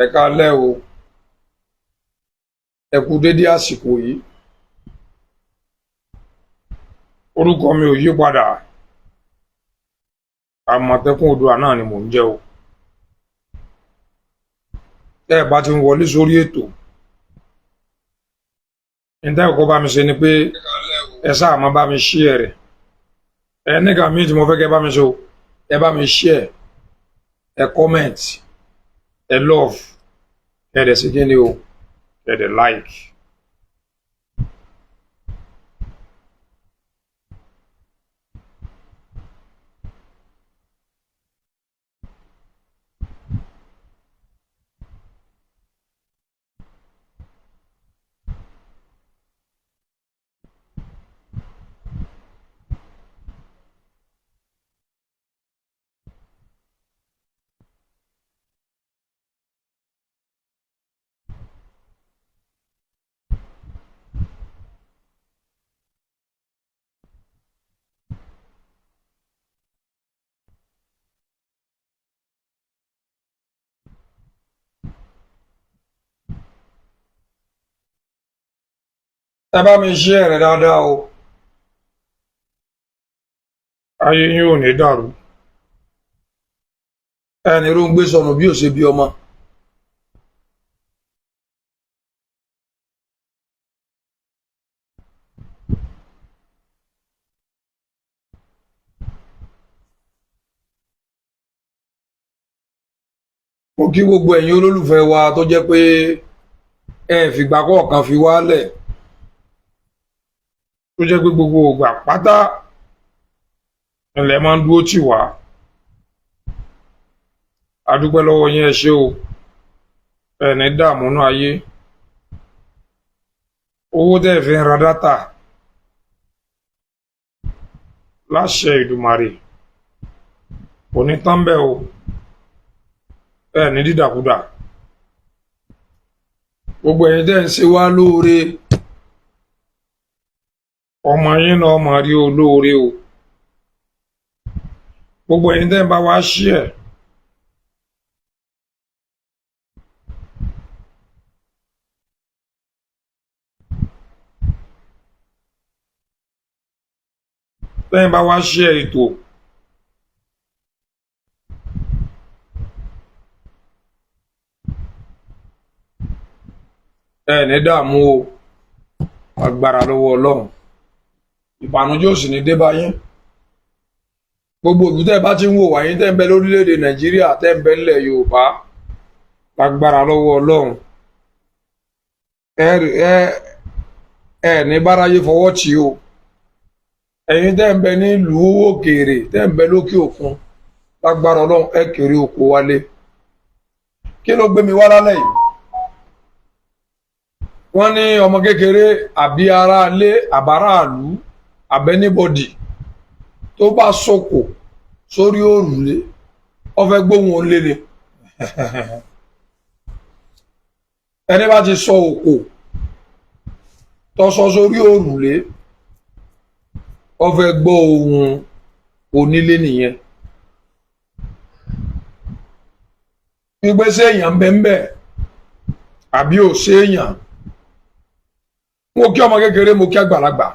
Ẹ káalẹ́ o, ẹ kú dédé àsìkò yìí. Orúkọ mi ò yí padà, Àmọ̀tẹ́kùn Oòduà náà ni mò ń jẹ́ o. Tẹ́ ẹ bá ti ń wọlé sórí ètò, níta ẹ̀kọ́ bá mi ṣe ni pé ẹ sáà máa bá mi share rẹ̀. Ẹ nígbà míì tí mo fẹ́ kẹ́ bá mi ṣe o, ẹ bá mi share, ẹ comment, ẹ love, ẹ dẹ̀ sí kíni o, ẹ dẹ̀ like. Ẹ bá mi share rẹ̀ dáadáa o, ayé yín ò ní dàrú. Ẹni ló ń gbé sọnù bí ò ṣe bí ọmọ. Mo kí gbogbo ẹ̀yin olólùfẹ́ wa tó jẹ́ pé ẹ fìgbà kọ̀ọ̀kan fi wálẹ̀, tó jẹ́ pé gbogbo ògbà pátá ilẹ̀ máa ń dúró tì wá. A dúpẹ́ lọ́wọ́ yín, ẹ ṣé o, ẹ ní dààmú nú ayé. Owó tẹ́ ẹ fi ń ra dátà láṣẹ Ìdùmarè kò ní tán bẹ́ẹ̀ o, ẹ ní dídàkudà. Gbogbo ẹ̀yin tẹ́ ń ṣe wá lóore, ọmọ yín náà máa rí olóore o. Gbogbo ẹ̀yin tẹ́ ń bá wa share, tẹ́ ń bá wa share ètò, ẹ ní dààmú o, agbára lọ́wọ́ Ọlọ́run. Ìbànújẹ́ ò sì ní dé bá yín. Gbogbo ìlú tẹ́ ẹ bá ti ń wò wá, yín tẹ́ ń bẹ lórílẹ̀‐èdè Nàìjíríà, tẹ́ ń bẹ nílẹ̀ Yorùbá, lágbára lọ́wọ́ Ọlọ́run. ẹ ní báráyé fọwọ́ tì o. Ẹ̀yin tẹ́ ń bẹ nílùú òkèèrè, tẹ́ ń bẹ lókè òkun, lágbára Ọlọ́run ẹ kéré oko wálé. Kí ló gbé mi wá lálẹ́ yìí? Wọ́n ní ọmọ kékeré àbí aráalé àbáráàlú àbẹ́níbọ̀dì tó bá sọ̀kò sórí òrùlé, ó fẹ́ gbóhùn ó lélẹ̀. Ẹni bá ti sọ òkò tó sọ sórí òrùlé, ó fẹ́ gbọ́ ohùn onílé nìyẹn. Gbígbé séèyàn ń bẹ ń bẹ àbí ò séèyàn. Mo kí ọmọ kékeré, mo kí àgbàlagbà,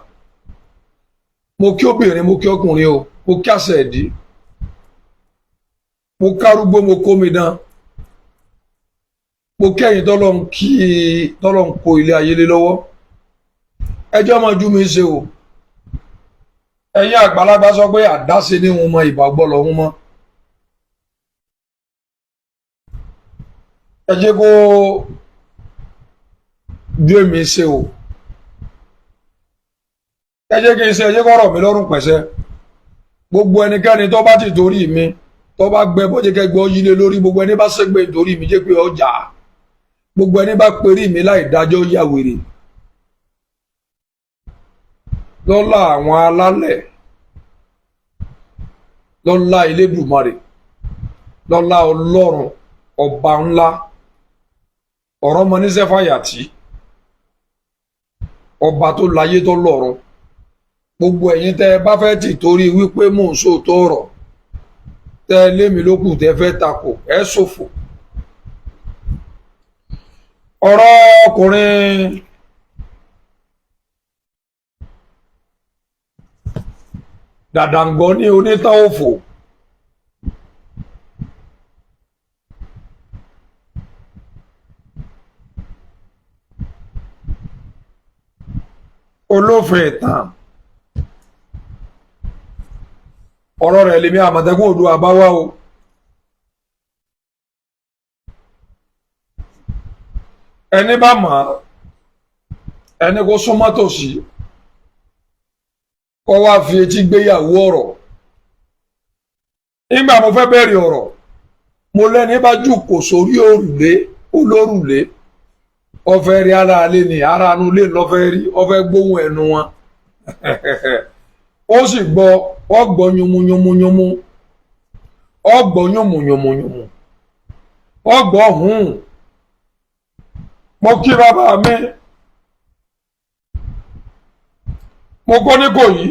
mo kí obìnrin, mo kí ọkùnrin o, mo kí àṣẹ̀dí, mo kárúgbó, mo kómidán, mo kí ẹ̀yin tọ́lọ́run kó ilé ayé lé lọ́wọ́. Ẹjọ́ máa jú mi ṣe o. Ẹ̀yin àgbàlagbà sọ pé àdáṣe ní wọn mọ ìbà gbọ́lọ̀ wọn mọ́. Ẹ jẹ́ kó jú èmi ṣe o. Ẹ jẹ́ kí n ṣe, ẹ jẹ́ kó rọ̀ mí lọ́rùn pẹ̀sẹ̀. Gbogbo ẹnikẹ́ni tó bá ti torí mi, tó bá gbẹ bọ́jẹ́ kẹgbẹ́ yílé lórí, gbogbo ẹni bá ṣègbè torí mi jẹ́ pé ọjà. Gbogbo ẹni bá perí mi láì dájọ́ yà wèrè. Lọ́lá àwọn alálẹ̀, lọ́lá Elédùmarè, lọ́lá Ọlọ́run ọba ńlá, ọ̀rọ̀ mọ ní sẹ́fàyàtì, ọba tó láyé tó lọ́run. Gbogbo ẹ̀yin tẹ́ ẹ bá fẹ́ tì torí wípé mò ń sòótọ́ ọ̀rọ̀, tẹ́ ẹ lémi lókù tẹ́ fẹ́ takò, ẹ ṣòfò. ọ̀rọ̀ ọkùnrin dàdàngọ́ ní onítàn òfò olófin ìtàn ọ̀rọ̀ rẹ̀ lèmi Àmọ̀tẹ́kùn Oòduà bá wá o. ẹni bá mọ̀ ẹni kó súnmọ́ tòsí kó wá fi etí gbéyàwó ọ̀rọ̀. nígbà mo fẹ́ bẹ̀rẹ̀ ọ̀rọ̀ mo lẹ́ni bá jùkò sórí òrùlé olórùlé ọfẹ́ rí ara alẹ́ ni ara anú lè lọ́fẹ́ rí ọfẹ́ gbóhùn ẹnu wọn ó sì gbọ́ ọgbọ́ yomuyomuyomu ọgbọ́ yomuyomuyomu ọgbọ́ hùn. mo kí bàbá mi mo gbọ́ ní kò yí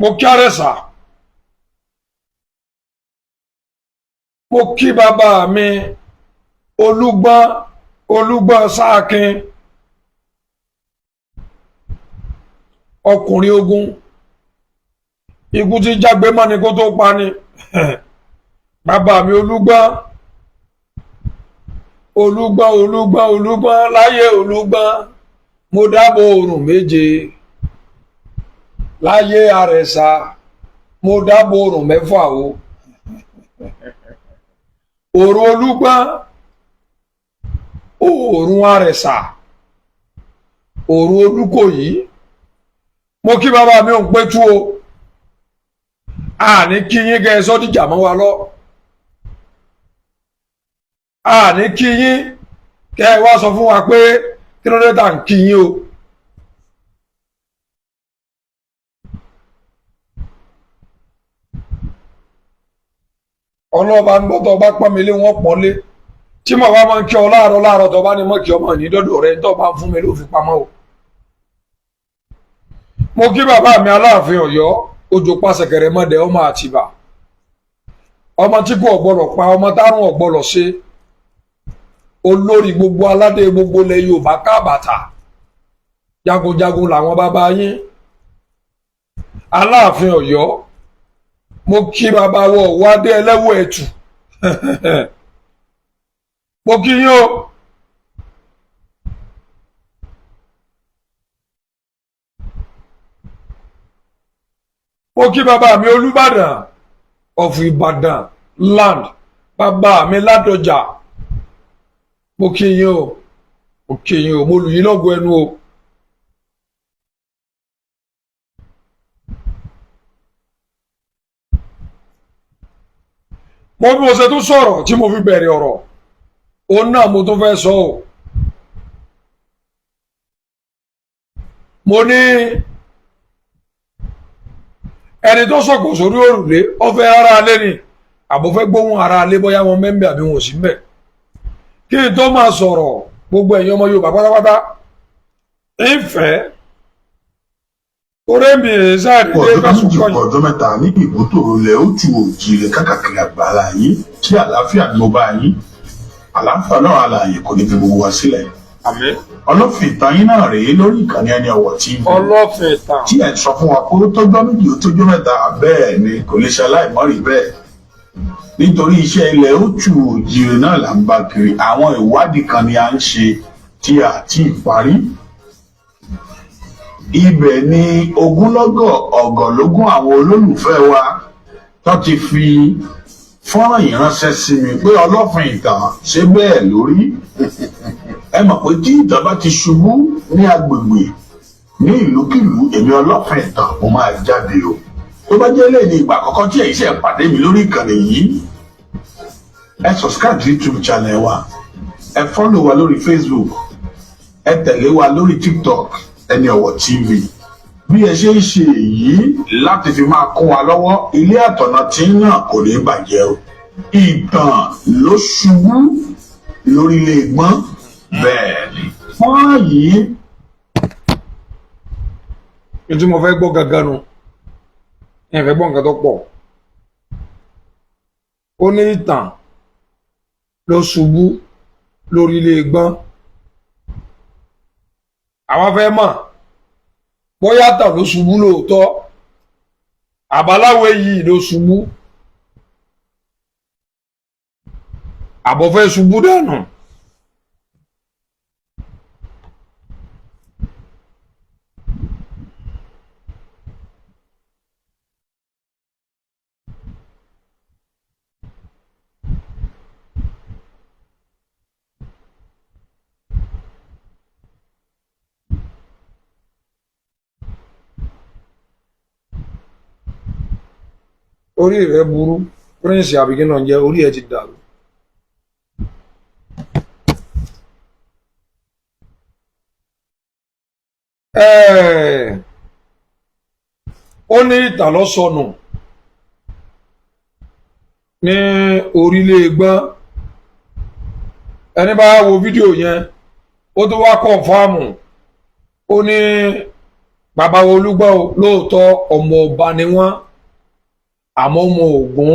mo kí Àrẹ̀sà mo kí bàbá mi Olúgbọ́n Sáàkín ọkùnrin ogun ikú tí jágbe mọ́ni kó tó pa ni bàbá mi Olúgbọ́n láyé Olúgbọ́n mo dábò oòrùn méje láyé Àrẹ̀sà mo dábò oòrùn mẹ́fà o òòrùn Olúgbọ́n òòrùn Àrẹ̀sà òòrùn Olúkòyí mo kí bàbá mi ò ń pé tú o àní kí yín kẹ́ ẹ sọ́ dìjà mọ́ wa lọ àní kí yín kẹ́ ẹ wá sọ fún wa pé kí ló dé tà ń kí yín o. ọlọ́ba ń gbọ́ tó bá pọ́n mi lé wọ́n pọ́n lé tí mo bá máa ń kí ọ láàárọ̀ tó bá ní mọ́ kí ọmọ ní dọ́dọ̀ rẹ tó bá ń fún mi ló fi pamọ́ o. mo kí bàbá mi Aláàfin Ọ̀yọ́ Òjò Pàṣẹkẹrẹ mọ́dẹ ọmọ Àtìbà ọmọ tí kò ọ̀gbọ́dọ̀ pa ọmọ tárùn ọ̀gbọ́dọ̀ ṣe olórí gbogbo aládé gbogbo ilẹ̀ Yorùbá kábàtà jagunjagun làwọn bàbá yín Aláàfin Ọ̀yọ́ mo kí bàbá wọ wádé ẹlẹ́wọ̀ ẹ̀tù mo kí yín o. mo kí bàbá mi Olúbàdàn of Ìbàdàn land bàbá mi Ládọjà mo kí yín o mo lù yín lọ́gọ̀ ẹnu o. mo bí mo ṣe tún sọ̀rọ̀ tí mo fi bẹ̀rẹ̀ ọ̀rọ̀ òun náà mo tún fẹ́ sọ o. mo ní ẹni tó sọ̀kò sórí òrùlé ọ̀fẹ́ ara alẹ́ ni àbọ̀fẹ́ gbóhùn ara alẹ́ bóyá wọn mẹ́ńbẹ́ àbí wọn ò sí mbẹ̀. kí n tó máa sọ̀rọ̀ gbogbo ẹ̀yin ọmọ Yorùbá pátápátá ìfẹ́ orí mi sáàdì dé kásùkọ yìí. ọjọ́ mẹ́ta níbi ìbòtò ilẹ̀ ó tu òjìrè káàkiri àgbàlá yín tí àlàáfíà ni mo bá yín àlàáfíà náà àlàyé kò ní fi gbogbo wa sílẹ̀. àmín. Ọlọ́fin ìtàn yín náà rèé lórí ìkànnì Ẹni Ọ̀wọ̀ TV. Ọlọ́fin ìtàn. tí ẹ̀ sọ fún wa pé ó tọ́jọ́ méjì ó tọ́jọ́ mẹ́ta bẹ́ẹ̀ ni kò lè ṣe aláìmọ́rì bẹ́ẹ̀ nítorí iṣẹ́ ilẹ̀ ó tu òjìrè náà là ń bá kiri àwọn ìwádìí kan ni à ń ṣe tí a ti parí. Ibẹ̀ ni ogunlọ́gọ̀ ọ̀gọ̀lógún àwọn olólùfẹ́ wa tó ti fi fọ́nrán yìí ránṣẹ́ sí mi pé Ọlọ́fin ìtàn ṣe bẹ́ẹ̀ lórí. Ẹ mọ̀ pé tí ìtàn bá ti ṣubú ní agbègbè ní ìlúkìlú èmi Ọlọ́fin ìtàn mo máa jáde o. Tó bá jẹ́ lẹ́yìn ìgbà àkọ́kọ́ tí ẹ̀yin ṣe pàdé mi lórí ìkànnì yìí ẹ subscribe sí YouTube channel wa ẹ follow wa lórí Facebook ẹ tẹ̀lé wa lórí TikTok Ẹni Ọ̀wọ̀ TV. Bí ẹ ṣe ń ṣe èyí láti fi máa kún wa lọ́wọ́ ilé àtọ̀nà tí náà kò ní bàjẹ́ o. Ìtàn ló ṣubú lórí ilé gbọ́n bẹ́ẹ̀ ni. Fọ́nrán yìí. Ètò mo fẹ́ gbọ́ gangan nu ẹ fẹ́ gbọ́ nǹkan tó pọ̀. Ó ní ìtàn ló ṣubú lórí ilé gbọ́n àwọn fẹ́ mọ̀ bóyá tàn ló ṣubú lóòótọ́ àbáláwé yìí ló ṣubú àbọ̀fẹ́ ṣubú dànù. Orí rẹ̀ burú Prince àbíkí náà jẹ́ orí ẹ̀ ti dàrú. Ó ní ìtàn ló sọnù ní orílẹ̀ gbọ́n ẹni bá wo fídíò yẹn ó tó wá kọ̀ǹfàmù ó ní bàbá Olúgbọ́n lóòótọ́ ọmọ ọba ni wọ́n àmọ́ ọmọ Ògún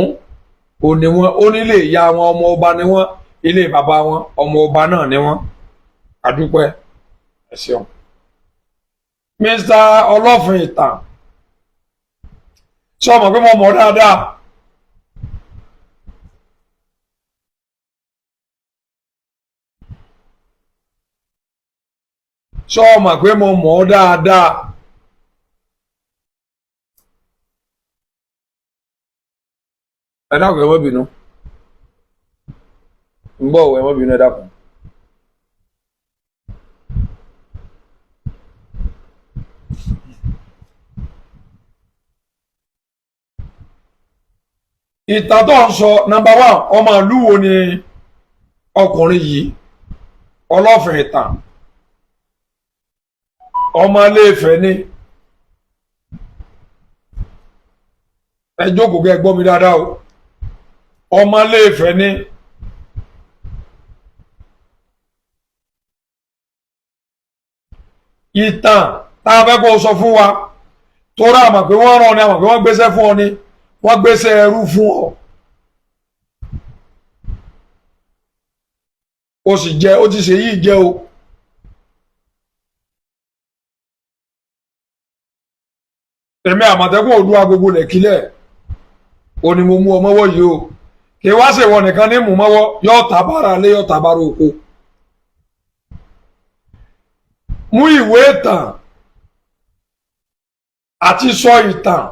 ò ní wọ́n ó nílé ìyá wọn ọmọ ọba ni wọ́n ilé bàbá wọn ọmọ ọba náà ni wọ́n. Àdúpẹ́ ẹ ṣeun. Mr. Ọlọ́fin ìtàn ṣé o mọ̀ pé mo mọ̀ dáadáa ṣé o mọ̀ pé mo mọ̀ dáadáa ẹ dákun ẹ má bínú ń bọ̀ ẹ má bínú ẹ dákun. Ìtàn tó ń sọ number one ọmọ ìlú wo ni ọkùnrin yìí Ọlọ́fin ìtàn ọmọ Ilé-Ifẹ̀ ni ẹ jókòó kẹ́ gbọ́ mi dáadáa o ọmọ Ilé-Ifẹ̀ ni ìtàn tá a fẹ́ kó sọ fún wa tó rà àmọ̀ pé wọ́n rán ọ ni àmọ̀ pé wọ́n gbéṣẹ́ fún ọ ni wọ́n gbéṣẹ́ ẹrú fún ọ ó sì jẹ́ ó ti ṣe yìí jẹ́ o èmi Àmọ̀tẹ́kùn Oòduà gbogbo lẹ̀kílẹ̀ ó ní mo mú ọ mọ́wọ́ yìí o kì í wá ṣèwọ nìkan ní mú mọ́wọ́ yóò tàbára lé yóò tàbára oko mú ìwé ìtàn àti sọ ìtàn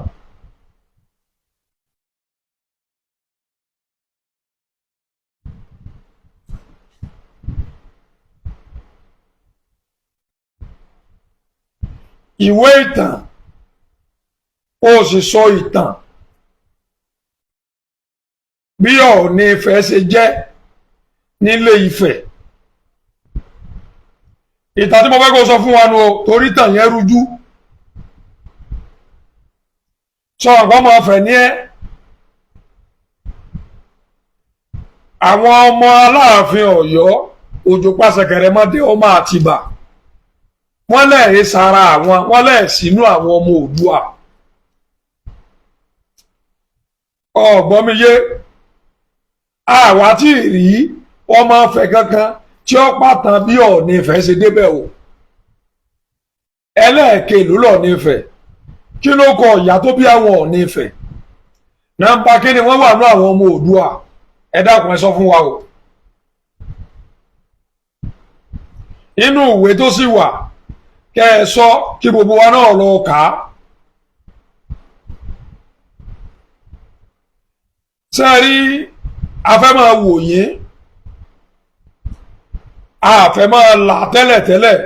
ìwé ìtàn ó sì sọ ìtàn bí Ọọ̀ni Ifẹ̀ ṣe jẹ́ nílé Ifẹ̀ ìtàn tí mo fẹ́ kó sọ fún wa nù o torí tàn yẹn rújú sọ àgbọ́n máa fẹ̀ ní ẹ́ àwọn ọmọ Aláàfin Ọ̀yọ́ Òjó Pàṣẹkẹrẹ mọ́dé ọmọ Àtìbà wọ́n lẹ́ẹ̀ sára àwọn wọ́n lẹ́ẹ̀ sínú àwọn ọmọ Oòduà ọ̀gbọ́n mi yé àwa tí rí ọmọ Ifẹ̀ kankan tí ó pàtàn bí Ọọ̀ni Ifẹ̀ ṣe débẹ̀ o ẹlẹ́ẹ̀kẹ́ ló l'Ọọ̀ni Ifẹ̀ kí ló kọ ìyá tó bí àwọn Ọọ̀ni Ifẹ̀ nàmbá kí ni wọ́n wà ní àwọn ọmọ Oòduà ẹ dákun ẹ sọ fún wa o inú ìwé tó sì wà kẹ́ ẹ sọ kí gbogbo wa náà lọ kà á sẹ́ẹ̀rí afẹ́ máa wò yín àfẹ́ máa là tẹ́lẹ̀tẹ́lẹ̀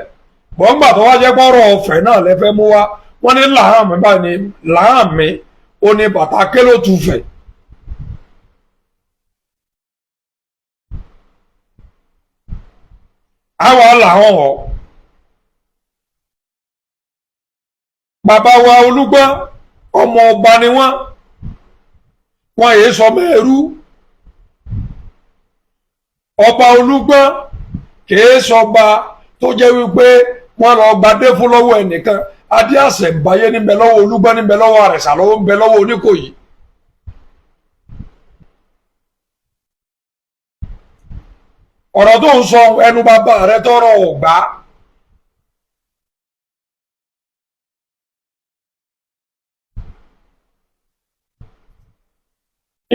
bọ́ńgbà tó wá jẹ́ pọ́rọ̀ ọ̀fẹ́ náà lẹ́fẹ́ mú wá wọ́n ní làárọ̀ mi báyìí ní làárọ̀ mi ó ní bàtà kélò tún fẹ̀. àwa làwọn ọ̀ bàbá wa Olúgbọ́n ọmọ ọba ni wọ́n yéé sọ mẹ́rú ọba Olúgbọ́n kìí sọba tó jẹ́ wípé wọ́n lọ gbadé fún lọ́wọ́ ẹnìkan adé àṣẹ̀ǹbáyé níbẹ̀ lọ́wọ́ Olúgbọ́n níbẹ̀ lọ́wọ́ Àrẹ̀sà lọ́wọ́ níbẹ̀ lọ́wọ́ Oníkòyí. ọ̀rọ̀ tó ń sọ ẹnu bàbá rẹ tọrọ ọ̀gbá.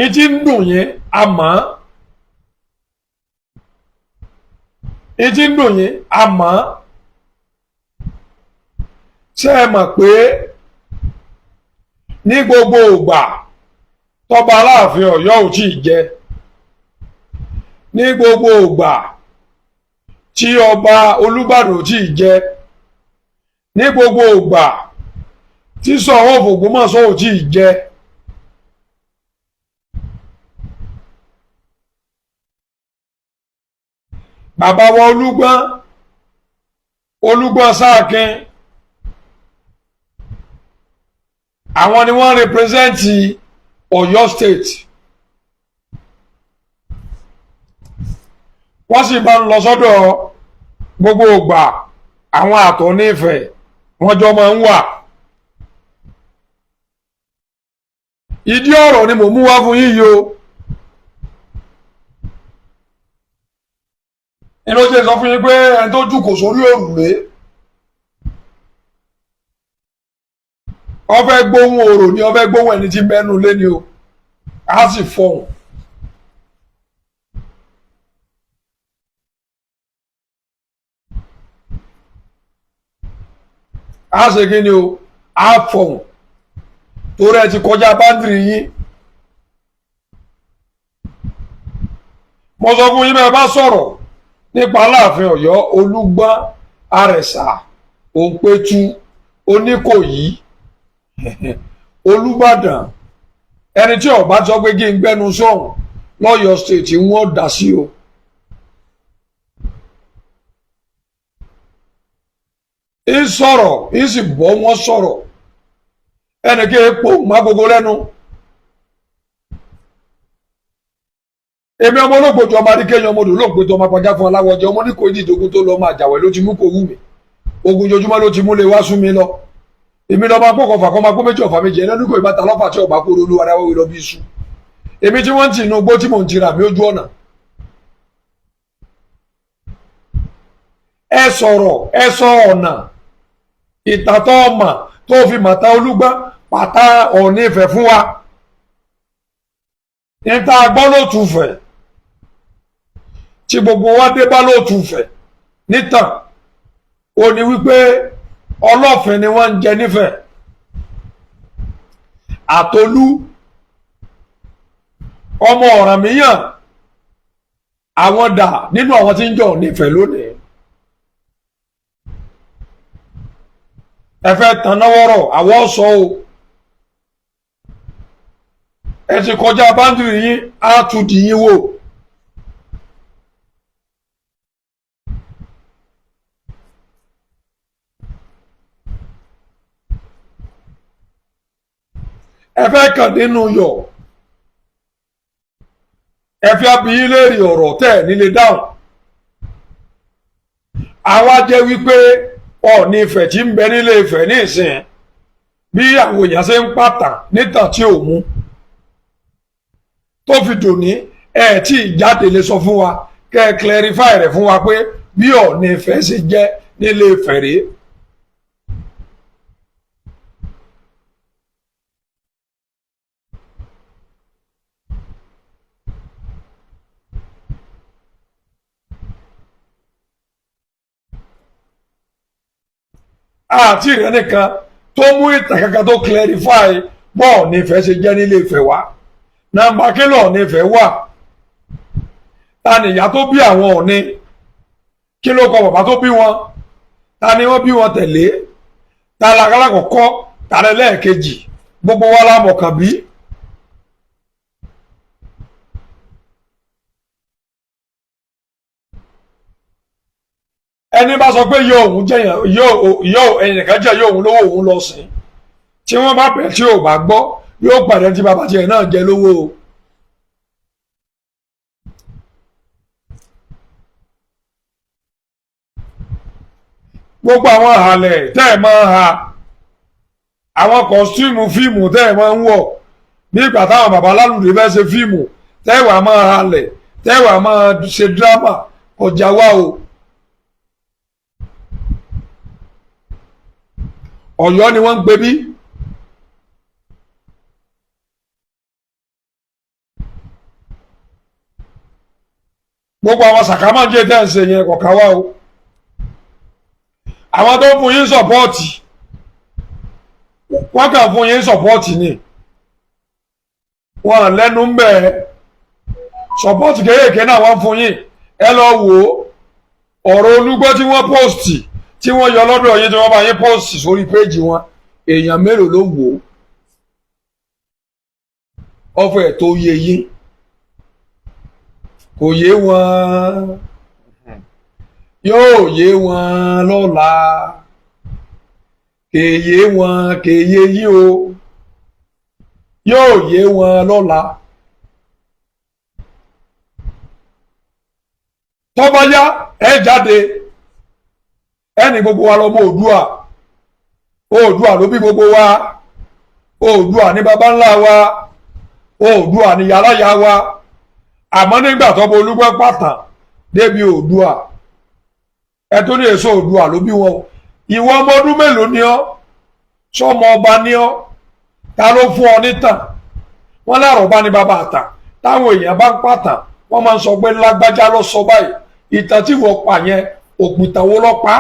ìtí ń dùn yín àmọ́ ìtí ń dùn yín àmọ́ ṣé ẹ mọ̀ pé ní gbogbo ìgbà tọ́ba Aláàfin Ọ̀yọ́ ò tí ì jẹ ní gbogbo ìgbà tí ọba Olúbàdàn ò tí ì jẹ ní gbogbo ìgbà tí Ṣọ̀ún of Ògbómọ̀ṣọ́ ò tí ì jẹ bàbá wa Olúgbọ́n Sáàkín àwọn ni wọ́n rẹpírẹsẹ̀ntì Ọ̀yọ́ state wọ́n sì bá ń lọ sọ́dọ̀ gbogbo ìgbà àwọn Àtọ̀nífẹ̀ wọ́n jọ máa ń wà. ìdí ọ̀rọ̀ ni mò ń mú wá fún yín yìí o. inú ṣe sọ fún yín pé ẹni tó jókòó sórí òrùlé ó fẹ́ gbóhùn ọ̀rọ̀ ni ó fẹ́ gbóhùn ẹni tí mẹ́nu lé ni o á sì fọhùn. á ṣe kí ni o á fọhùn torí ẹ ti kọjá báńdìrì yín. mo sọ fún yín bẹ́ẹ̀ bá sọ̀rọ̀ nípa Aláàfin Ọ̀yọ́ Olúgbọ́n Àrẹ̀sà Òǹpẹ̀tù Oníkòyí Olúbàdàn ẹni tí ọba sọ pé kí n gbẹnu sọ̀hún lọ́yọ̀ state wọ́n dá sí o. ń sọ̀rọ̀ ń sì bọ́ wọ́n sọ̀rọ̀ ẹnì kí epo má gbogbo lẹ́nu. èmi ọmọ olóògbòjọ ọmọ adékẹyìn ọmọ odò olóògbòjọ ọmọ apàjá fún aláwọjẹ ọmọ ní kò ní ìdógún tó lọ máa jàwẹ ló ti mú kó wù mí ogun ojoojúmọ́ ló ti mú lè wá sún mi lọ èmi lọ máa pọkàn fàkọ máa kó méjì ọ̀fà méjì ẹni oníkó ìbátan lọ́fà tí ọba kó olú ara wọ́wé lọ bí iṣu èmi tí wọ́n ń tì inú gbó tí mò ń tira mi ojú ọ̀nà. ẹ sọ̀rọ̀ ẹ sọ ọ̀nà ìtàtọ̀ ọmọ tó fi màtá Olúgbọ́n pàtà Ọọ̀ni Ifẹ̀ fún wa níta gbọ́ ló tù fẹ̀ tí gbogbo wa dé bá lóòtú fẹ̀ nítàn ó ní wípé Ọlọ́fin ni wọ́n ń jẹ nífẹ̀ẹ́ Àtolú ọmọ Ọ̀rànmíyàn àwọn dà nínú àwọn tí ń jọ nífẹ̀ẹ́ lónìí. ẹ fẹ́ tan náwọ́rọ̀ àwọ̀ sọ o ẹ ti kọjá báńdìrì yín á tún dì yín wò. ẹ fẹ́ kàn nínú yọ̀ ẹ fi abiyín léèrè ọ̀rọ̀ tẹ̀ nílé dáhùn. àwa jẹ́ wípé Ọọ̀ni Ifẹ̀ tí ń bẹ nílé Ifẹ̀ ní ìsìn bí àwọn èèyàn ṣe ń pàtàn nítàn tí ò mú tó fi dòní ẹ tí ìjáde lè sọ fún wa kẹ́ ẹ clarify rẹ̀ fún wa pé bí Ọọ̀ni Ifẹ̀ ṣe jẹ́ nílé Ifẹ̀ rèé. àti ìrẹ́ nìkan tó mú ìtàn kankan tó clarify bọ́ Ọọ̀ni Ifẹ̀ ṣe jẹ́ nílé Ifẹ̀ wá nàmbà kí lọ́ọ̀ni Ifẹ̀ wà ta ni ìyá tó bí àwọn Ọọ̀ni kí ló kọ bàbá tó bí wọn ta ni wọ́n bí wọn tẹ̀lé ta làkàlà kọ̀kọ́ ta lẹ lẹ́ẹ̀kejì gbogbo wa la mọ̀ kàn bí. ẹni bá sọ pé yóò òun jẹyàn yóò ẹnìkan jẹ yóò òun lówó òun lọ sìn tí wọ́n bá pẹ tí ò bá gbọ́ yóò pàdé tí bàbá tiẹ̀ náà jẹ lówó o. gbogbo àwọn àhàlẹ̀ tẹ́ ẹ̀ máa ń ha àwọn kọ́sítúmù fíìmù tẹ́ ẹ̀ máa ń wọ̀ bí ìgbà táwọn bàbá Lálùdé fẹ́ ṣe fíìmù tẹ́ ẹ̀ wà máa halẹ̀ tẹ́ ẹ̀ wà máa ṣe dírámà ọjà wa o Ọ̀yọ́ ni wọ́n ń pè bí gbogbo àwọn sàkámọ́jẹ́ tẹ́ ń ṣe yẹn kọ̀ọ̀ká wá o àwọn tó fún yín sọ̀pọ́ọ̀tì wọ́n kàn fún yín sọ̀pọ́ọ̀tì ni wọ́n lẹ́nu ń bẹ̀ sọ̀pọ́ọ̀tì kéékèèké náà wọ́n fún yín ẹ lọ wò ó ọ̀rọ̀ Olúgbọ́ tí wọ́n pọ́ọ̀sì tí wọ́n yọ lọ́dọ̀ yín tí wọ́n bá yín pọ́ọ̀sì sórí péjì wọn èèyàn mélòó ló wò ó ọ̀fẹ́ tó yé yín kò yé wọn yóò yé wọn lọ́la kèyé wọn kèyé yín o yóò yé wọn lọ́la tó bá yá ẹ jáde ẹni gbogbo wa lọmọ Oòduà ló bí gbogbo wa Oòduà ní baba ńlá wa Oòduà ní yàráyà wa àmọ́ nígbà tó bọ Olúgbọ́ pàtàn débi Oòduà ẹ tó ní èso Oòduà ló bí wọn ìwọ ọmọ ọdún mélòó ni ọ́ sọmọ ọba ni ọ́ ta ló fún ọ nítàn wọn lárọ̀bá ní bàbá àtàn táwọn èèyàn bá ń pàtàn wọn máa ń sọ pé lágbájá ló sọ báyìí ìtàn tí wọ́n pa yẹn òpìtàn wo ló pa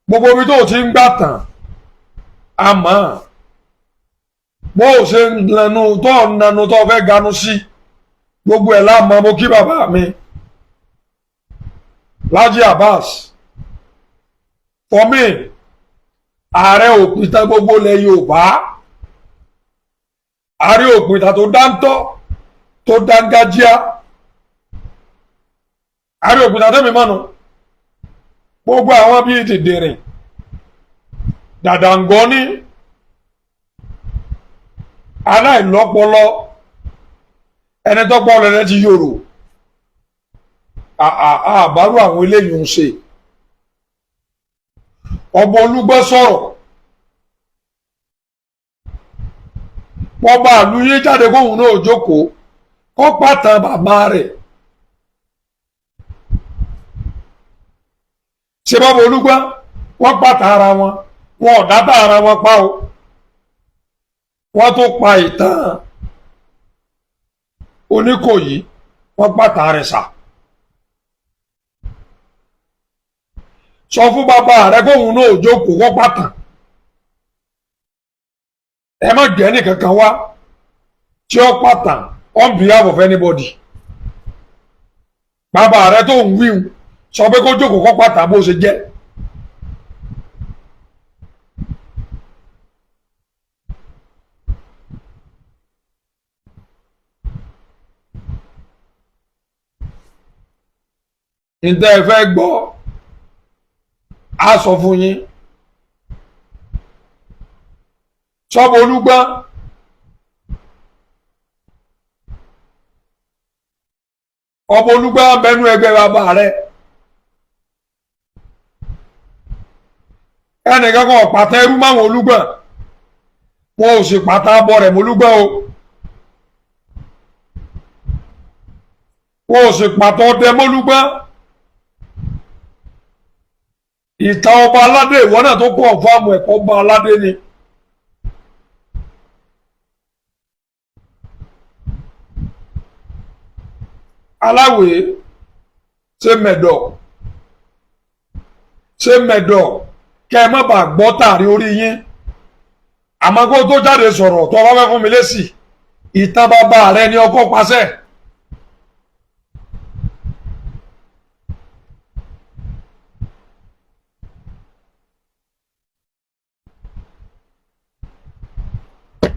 gbogbo ibi tó ti ń gbà tàn àmọ́ bó o ṣe ń nanu tó fẹ́ ganu sí gbogbo ẹ̀ láàmú mo kí bàbá mi Lájí Abbas for me ààrẹ òpìtàn gbogbo ilẹ̀ Yorùbá ààrẹ òpìtàn tó dáńtọ́ tó dángájíá ààrẹ òpìtàn tẹ́mi mọ́nu gbogbo àwọn bíi dìdìrìn dàdàngọ́ní aláìlọ́pọlọ ẹni tọ́pọ̀ rẹ̀ ti yòrò àbárò àwọn eléyìí ń ṣe ọba Olúgbọ́ sọ̀rọ̀ ọba àlùyé jáde kóhùn náà jókòó kó pàtàn bàbá rẹ̀ ṣe bàbá Olúgbọ́ wọ́n pàtàn ara wọn wọn ò dábàá ara wọn pa o wọ́n tó pa ìtàn Oníkòyí wọ́n pàtàn rẹ̀ sà sọ fún bàbá rẹ̀ kóhùn náà jókòó wọ́n pàtàn ẹ má jẹ́ nìkankan wá tí ó pàtàn on behalf of anybody bàbá rẹ̀ tó ń wíwù sọ pé kó jókòó kó pàtàn bó ṣe jẹ́ ǹtẹ́ ẹ fẹ́ gbọ́ a sọ fún yín sọ́bọ̀ Olúgbọ́ ọba Olúgbọ́ bẹnu ẹgbẹ́ bàbá rẹ̀ ẹnìkan kan pàtà ẹrú máwọn Olúgbọ́ wọn ò sì pàtà abọ rẹ̀ mọ́ Olúgbọ́ o wọn ò sì pàtà ọdẹ mọ́ Olúgbọ́ ìtàn ọba aládé ìwọ náà tó kọ́ ọ̀fọ́àmù ẹ̀kọ́ ọba aládé ni aláwèé ṣe mẹ̀dọ̀ kẹ́ ẹ má bàa gbọ́ tààrí orí yín àmọ́ kó tó jáde sọ̀rọ̀ tó wá fẹ́ fún mi lésì ìtàn bàbá rẹ ni ọkọ pàṣẹ.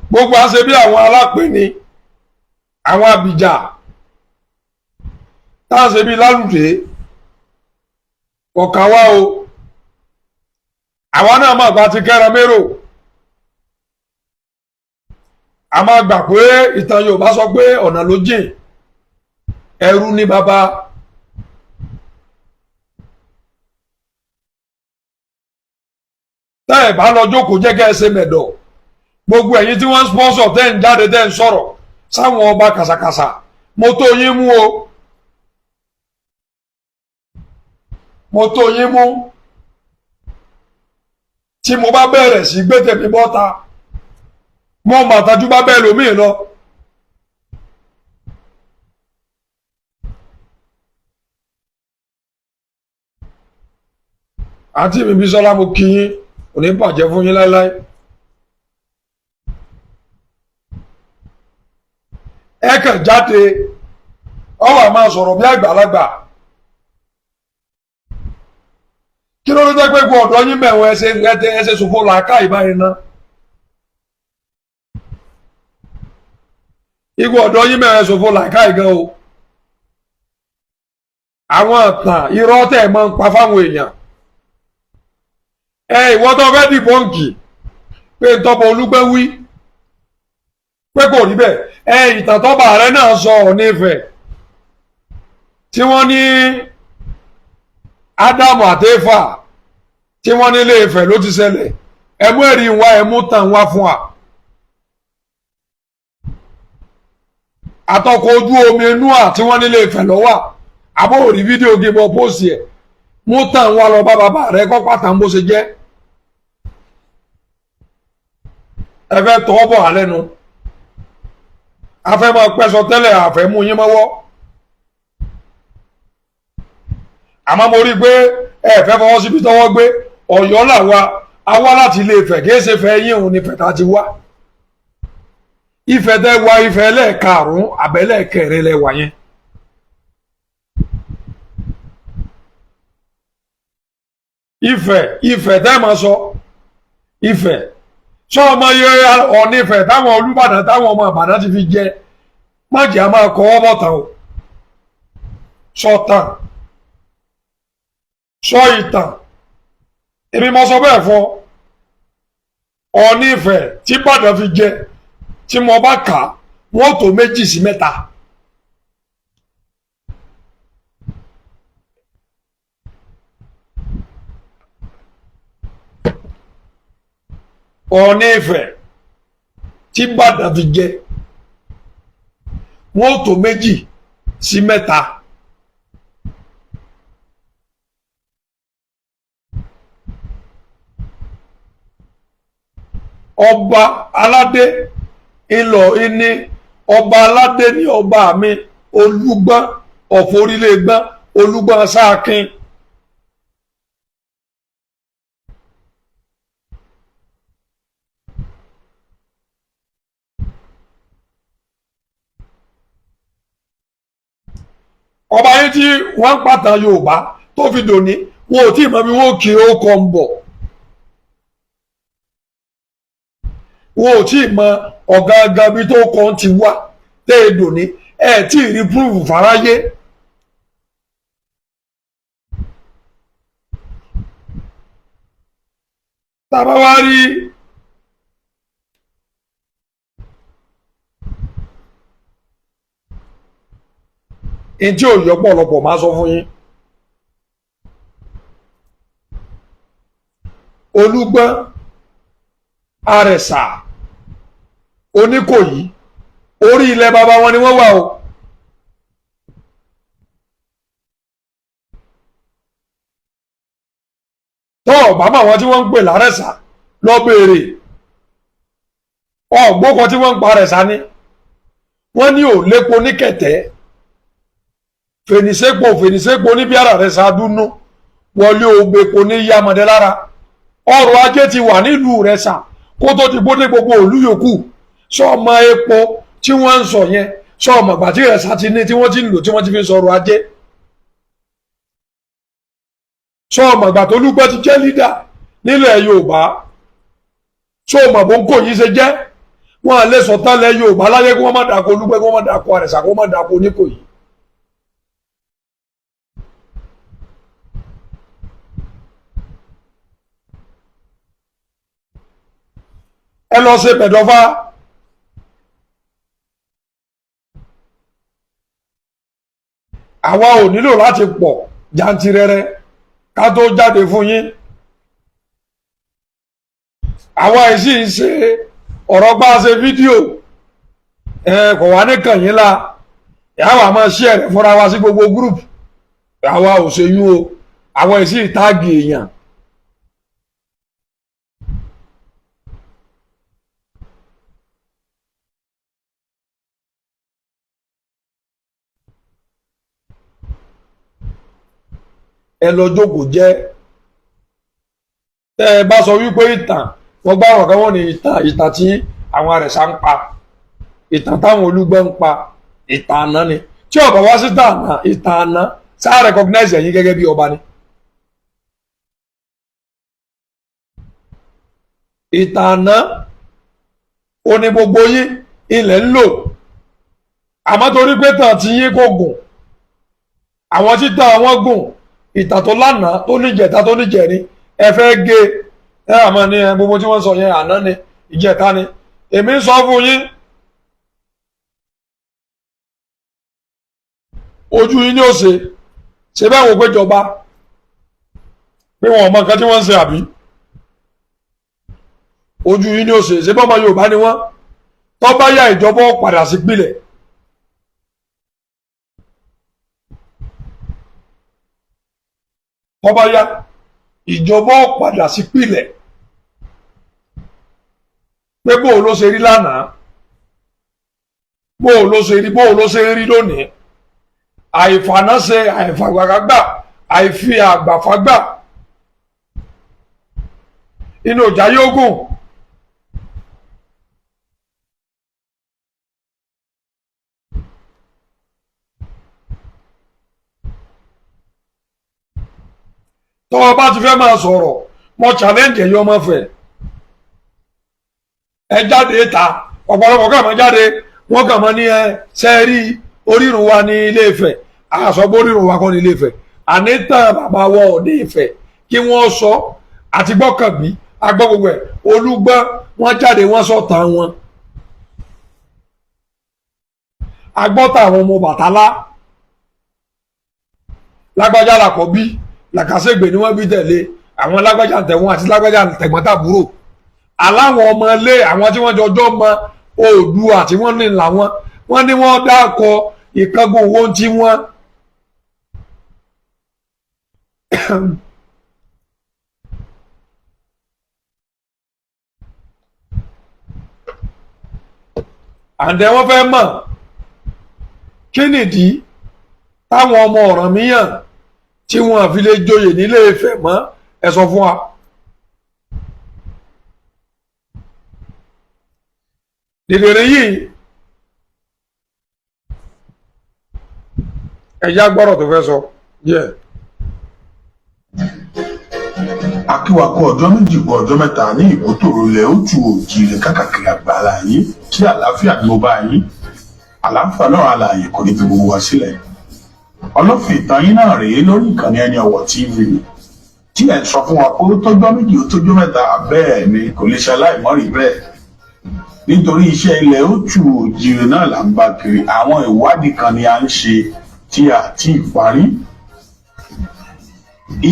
gbogbo àṣẹ bí àwọn alápè ni àwọn àbíjà táà ṣe bí lálùdé kọ̀ọ̀kan wá o àwọn náà máa gba ti kẹ́ran mérò a máa gbà pé ìtàn Yorùbá sọ pé ọ̀nà ló jìn ẹrú ní bàbá tẹ́ ẹ̀ bá lọ jókòó jẹ́ kẹ́ ẹ ṣe mẹ̀dọ̀ gbogbo ẹ̀yin tí wọ́n ń sponsor tẹ́ ń jáde tẹ́ ń sọ̀rọ̀ sáwọn ọba kàṣàkàṣà mo tó yín mú o, mo tó yín mú tí mo bá bẹ̀rẹ̀ sí gbé tèmi bọ́ta mo mà tajú bá bẹ́ẹ̀ lómi lọ. àǹtí mi Bísọ́lá mo kí yín, kò ní bàjẹ́ fún yín láéláé. ẹ kàn jáde ọwọ́ máa sọ̀rọ̀ bí àgbàlagbà. kí ló dé pé gbọ́ ọ̀dọ́ yín mẹ́wọ̀n ẹsẹ̀ ṣòfò làákà ìbáyìí ná. igbó ọ̀dọ́ yín mẹ́wọ̀n ẹsẹ̀ ṣòfò làákà ìgan o. àwọn ìtàn irọ́ tẹ̀ máa ń pa fáwọn èèyàn. ìwọ tó fẹ́ dìbọ́ǹkì pé tọ́pọ̀ Olúgbẹ́ wí pé kò rí bẹ́ẹ̀ ìtàn tọ́ba rẹ náà sọ Ọọ̀ni Ifẹ̀ tí wọ́n ní Ádámù àtẹ́fà tí wọ́n nílé Ifẹ̀ ló ti ṣẹlẹ̀ ẹ mú ẹ̀rí wá ẹ mú tàn wá fún wa. àtọkọ̀ ojú omi Núà tí wọ́n nílé Ifẹ̀ lọ́wọ́ àbó rí fídíò gébọ̀ pósì ẹ̀ mú tàn wá lọ bá bàbá rẹ kọ́ pàtàkì bó ṣe jẹ́. ẹ fẹ́ tọ́ bọ̀ alẹ́ nu afẹ́ máa pẹ́sọ tẹ́lẹ̀ àfẹ́ mú yín mọ́wọ́. àmọ́ mo rí i pé ẹ fẹ́ fọwọ́ síbi tọ́wọ́ gbé Ọ̀yọ́ làwa awá láti Ilé Ifẹ̀ kìí ṣe fẹ́ yín òun ni Ifẹ̀ tá ti wá. Ifẹ̀ tẹ́ wá Ifẹ̀ ẹlẹ́ẹ̀karùn-ún àbẹ́lẹ́ẹ̀kẹrin lẹ́wà yẹn. Ifẹ̀ tẹ́ máa sọ Ifẹ̀ sọ ọmọ yẹ Ọọ̀ni Ifẹ̀ táwọn Olúbàdàn táwọn ọmọ Ìbàdàn ti fi jẹ májì á máa kọ́ ọ́ bọ̀tàn o. sọ̀tàn sọ ìtàn èmi mo sọ bẹ́ẹ̀ fọ́ Ọọ̀ni Ifẹ̀ tí Ìbàdàn fi jẹ tí mo bá kà wọ́n tó 2 sí 3. Ọọ̀ni Ifẹ̀ tí Ìbàdàn fi jẹ wọ́n tó 2 sí 3. ọba aládé ìlọ ìní ọba aládé ní ọba mi Olúgbọ́n ọ̀fọ̀ orílẹ̀ gbọ́n Olúgbọ́n Sáàkín. ọba yìí tí wọ́n ń pàtàn Yorùbá tó fi dòní wọn ò tí ì mọ bí wọ́n kì í ó kọ́ ń bọ̀. wọn ò tí ì mọ ọ̀gángan bí tó kọ́ ti wá tẹ́ ẹ dòní ẹ tí ì rí púrúfù fáráyé. tàbá wá rí ntí ò yọ pọ̀lọpọ̀ máa sọ fún yín. Olúgbọ́n Àrẹ̀sà Oníkòyí orí ilẹ̀ bàbá wọn ni wọ́n wà o. tọ́ ọ̀bámà wọn tí wọ́n ń pè l'Àrẹ̀sà lọ béèrè ọ̀gbọ́kọ tí wọ́n ń pa Àrẹ̀sà ni wọ́n ní ò lépo ní kẹ̀tẹ́ fènìṣẹ́pọ̀ ní bí Àrẹ̀sà dúnú wọlé ògbèpo ní yamọ̀dé lára. ọrọ̀ ajé ti wà nílùú rẹ̀ sà kó tó ti bó dé gbogbo ìlú yòókù. sọ́ọ̀mọ epo tí wọ́n ń sọ yẹn sọ́ọ̀mọ ìgbà tí Ìrẹsà ti ní tí wọ́n ti ń lò tí wọ́n ti fi sọ̀rọ̀ ajé. sọ́ọ̀mọ ìgbà tó Olúgbọ́n ti jẹ́ lídà nílẹ̀ Yorùbá sọ́ọ̀mọ bó ń kò yí ṣe jẹ́ wọ́n lè sọ tẹ́lẹ̀ Yorùbá láyé kí wọ́n má dàkọ Olúgbọ́n kí wọ́n má dàkọ Àrẹ̀sà kí wọ́n má dàkọ Oníkòyí. ẹ lọ ṣe pẹ̀dọ́fà. àwa ò nílò láti pọ̀ jantirẹrẹ ká tó jáde fún yín. àwa yìí sì ń ṣe ọ̀rọ̀ bá a ṣe fídíò kò wá ní kàn yín la àwa máa share rẹ̀ fúnra wa sí gbogbo group àwa ò ṣèyún o àwọn èsì táàgì èèyàn. ẹ lọ jókòó jẹ́ tẹ́ ẹ bá sọ wípé ìtàn wọ́n gbá ọ̀rọ̀ kan wọ́n ní ìtàn tí àwọn àrẹ̀sà ń pa ìtàn táwọn olúgbẹ́ ń pa ìtàn àná ni tí ọ̀bà wá sí ìtàn àná sáà recognize ẹ̀yin gẹ́gẹ́ bí ọba ni. ìtàn àná ó ní gbogbo yín ilẹ̀ ń lò àmọ́ torí pé tàn tí yín kò gùn àwọn títàn wọn gùn ìtàn tó lánàá tó níjẹta tó níjẹrin ẹ fẹ́ gé ẹ àmọ́ ní gbogbo tí wọ́n sọ yẹn àná ni ìjẹta ni èmi ń sọ fún yín ojú yín ní òsè ṣe bẹ́ẹ̀ wò péjọba pé wọn ò mọ nǹkan tí wọ́n ń ṣe àbí ojú yín ní òsè ṣe bọ́mọ Yorùbá ni wọ́n tó bá yá ìjọba padà sí pilẹ̀ tó bá yá ìjọba padà sí pilẹ̀ pé bóò ló ṣe rí lánàá bóò ló ṣe rí lónìí àìfànáṣe àìfàgbàgbà àìfi àgbàfagbà inú ọjà yóò gùn. tọ́wọ́ bá ti fẹ́ máa sọ̀rọ̀ mo challenge ẹ̀yọ́ ọmọ fẹ̀ ẹ jáde ta ọ̀pọ̀lọpọ̀ kàn máa jáde wọ́n kàn máa ní ẹ sẹ́ẹ̀rí orírun wa ní Ilé Ifẹ̀ àṣọgbó orírun wa kọ́ ní Ilé Ifẹ̀ ànítàn bàbá wọ ní Ifẹ̀ kí wọ́n sọ àti gbọ́kànbí agbọ́ gbogbo ẹ̀ Olúgbọ́n wọ́n jáde wọ́n sọ̀tà wọn agbọ́tà àwọn ọmọ Bàtálá Lágbájá làkọ́bí Làkàṣègbè ni wọ́n bí tẹ̀lé àwọn Lágbájá tẹ̀wọ́n àti Lágbájá tẹ̀gbọ́ntàbúrò aláwọn ọmọ ilé àwọn tí wọ́n jọjọ́ mọ Oòduà tí wọ́n ní làwọn wọ́n ní wọ́n dákọ ìkángun owó tí wọ́n àǹdẹ̀ wọ́n fẹ́ mọ̀ kí nìdí táwọn ọmọ Ọ̀rànmíyàn tí wọ́n fi lè joyè nílé Ifẹ̀ mọ́ ẹ sọ fún wa. dìdìrín yìí ẹ̀yà gbọ́rọ̀ tó fẹ́ sọ díẹ̀. akíwakọ ọjọ́ méjì kọ ọjọ́ mẹ́ta ní ìbótòrò ilẹ̀ ó tu òjìrè kákàkiri àgbàlá yìí tí àlàáfíà ni mo bá yín àlàáfíà náà alààyè kò ní fi gbogbo wa sílẹ̀. ọlọ́fin ìtàn yín náà rèé lórí ìkànnì Ẹni Ọ̀wọ̀ TV tí ẹ̀ sọ fún wa pé ó tọ́jọ́ méjì ó tọ́jọ́ mẹ́ta bẹ́ẹ̀ ni kò lè ṣe aláìmọ́rí bẹ́ẹ̀ nítorí iṣẹ́ ilẹ̀ ó tu òjìrè náà là ń bá kiri àwọn ìwádìí kan ni à ń ṣe tí a ti parí.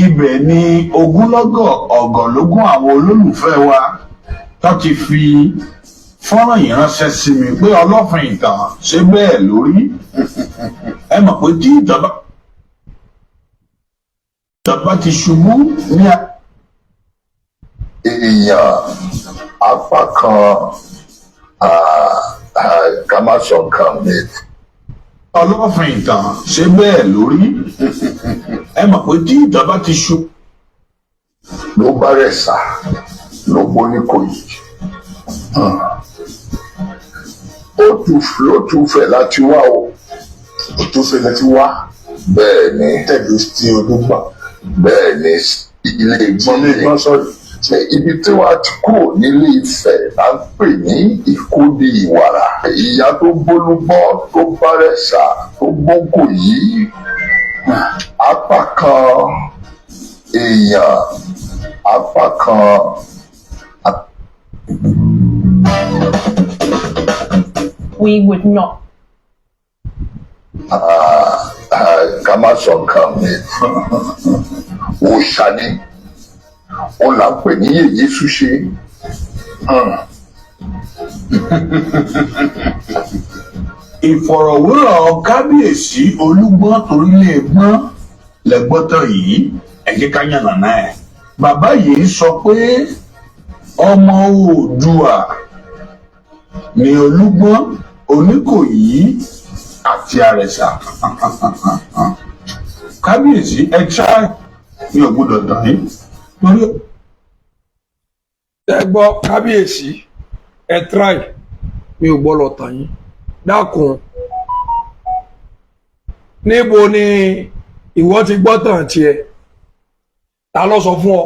ibẹ̀ ni ogúnlọ́gọ̀ ọ̀gọ̀lógún àwọn olólùfẹ́ wa tó ti fi fọ́nrán yìí ránṣẹ́ sí mi pé ọlọ́fin ìtàn ṣe bẹ́ẹ̀ lórí ẹ mọ̀ pé tí ìjọba ti ṣubú ní èèyàn apá kan ká má sọ nǹkan mi. ọlọ́fin ìtàn ṣe bẹ́ẹ̀ lórí ẹ mọ̀ pé tí ìjọba ti ṣubú. ló bá rẹ̀ sá ló bó ní kò yìí ó tún fẹ́ láti wá o ó tún fẹ́ láti wá bẹ́ẹ̀ ni tẹ̀lé sí olúgbà bẹ́ẹ̀ ni ilé ìgbọ́n sọ̀rọ̀ ibi tí wàá ti kúrò nílé Ifẹ̀ là ń pè ní Ìkódì Ìwàrà ìyá tó gbólúgbọ́ tó bá rẹ̀ sá tó gbókò yìí apá kan èèyàn apá kan. We would not. Ká má sọ nǹkan mi. Òòṣà ni. Ó là ń pè ní Yèyé Súṣe. ìfọ̀rọ̀wérọ̀ kábíyèsí Olúgbọ́n torílé gbọ́n lẹ́gbọ́tàn yìí ẹ jẹ́ ká yànnà náà. Bàbá yìí sọ pé ọmọ Oòduà ní Olúgbọ́n, Oníkòyí àti Àrẹ̀sà. Kábíyèsí ẹ ṣá mi ò gbọ́dọ̀ tàn yín lórí. ẹ gbọ́ kábíyèsí ẹ try mi ò gbọ́ lọ tàn yín dákun níbo ni ìwọ ti gbọ́ tàn tiẹ̀ ta ló sọ fún ọ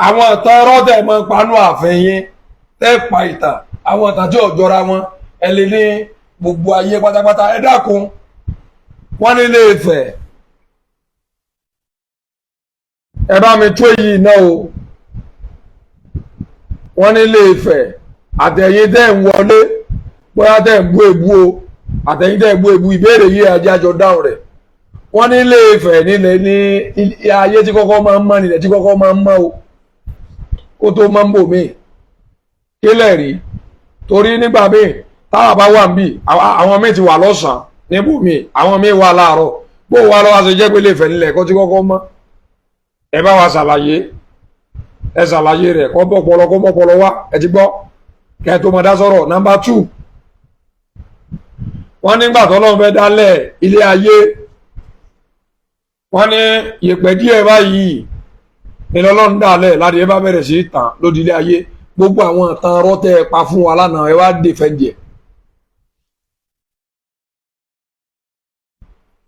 àwọn ìtàn rọ́tẹ̀ máa ń panú ààfin yín tẹ́ pa ìtàn àwọn ìtàn tí ò jọra wọn ẹ lè ní gbogbo ayé pátápátá ẹ dákun wọ́n nílé Ifẹ̀ ẹ bá mi tó èyí náà o wọ́n nílé Ifẹ̀ àtẹ̀yìn tẹ́ ń wọlé bóyá tẹ́ ń bú èbú o àtẹ̀yìn tẹ́ ń bú èbú ìbéèrè yìí ajé àjọ dáhùn rẹ̀ wọ́n nílé Ifẹ̀ nílẹ̀ ní ayé tí kọ́kọ́ máa ń mọ́ nílẹ̀ tí kọ́kọ́ máa ń mọ́ o kó tó máa ń bò míì kílẹ̀ rí torí nígbà míì táwa bá wà níbí àwọn míì ti wà lọ́sàn-án níbò míì àwọn míì wà láàárọ̀ bó wà lọ́wọ́ ṣe jẹ́ pé ilé Ifẹ̀ nílẹ̀ kó tí kọ́kọ́ mọ́ ẹ bá wa ṣàlàyé ẹ ṣàlàyé rẹ̀ kọ́ mọ́pọlọ wá ẹ ti gbọ́ kẹ́ tó mọ dá sọ̀rọ̀. Nọ́mbà 2 wọ́n nígbà tọ́lọ́run fẹ́ dálẹ̀ ilé ayé wọ́n ní yèpẹ̀ díẹ̀ báyìí nílẹ̀ Ọlọ́run dálẹ̀ láti ẹ bá bẹ̀rẹ̀ sí tàn lódì ilé ayé gbogbo àwọn ìtàn rọ́tẹ̀ pa fún wa lánàá ẹ wá dé fẹ́ jẹ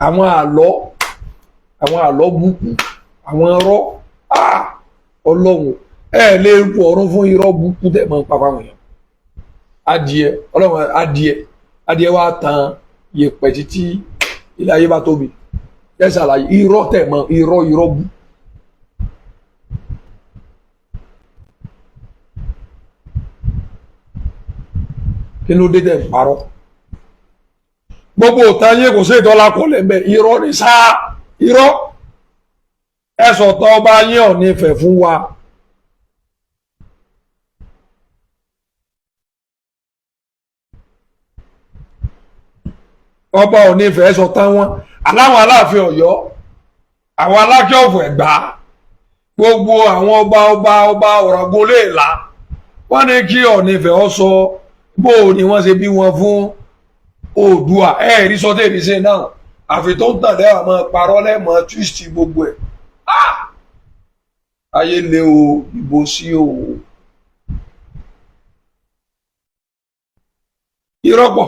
àwọn àlọ́ búkú àwọn ọ̀rọ̀ Ọlọ́run ẹ lè rú ọ̀run fún irọ́ búkú tẹ̀ mọ́ pàpà wọ̀nyẹn adìẹ Ọlọ́run adìẹ wa tan yèpẹ̀ títí ilé ayé bá tóbi ẹ ṣàlàyé irọ́ tẹ̀ mọ́ irọ́ bú. kí ló dé tẹ̀ ń parọ́ gbogbo òtá yé kò sí ìdọ́là kọlẹ̀ mbẹ́ irọ́ ní sáà irọ́ ẹ sọ̀tọ̀ ọba yín Ọọ̀ni Ifẹ̀ fún wa ọba Ọọ̀ni Ifẹ̀ sọ̀tọ̀ wọn aláwọn Aláàfin Ọ̀yọ́ àwọn Alákẹ́ ọ̀fọ̀ Ẹ̀gbá gbogbo àwọn ọba Ọ̀ràngún Léèlá wọ́n ní kí Ọọ̀ni Ifẹ̀ ọ sọ bó ni wọ́n ṣe bí wọn fún Oòduà rí sọtẹ́ ìrísẹ́ náà àfi tó ń tàn lẹ́wà máa parọ́ lẹ́mọ̀ twist gbogbo ẹ̀ ayé lé o ìbò sí o ìrọ́pọ̀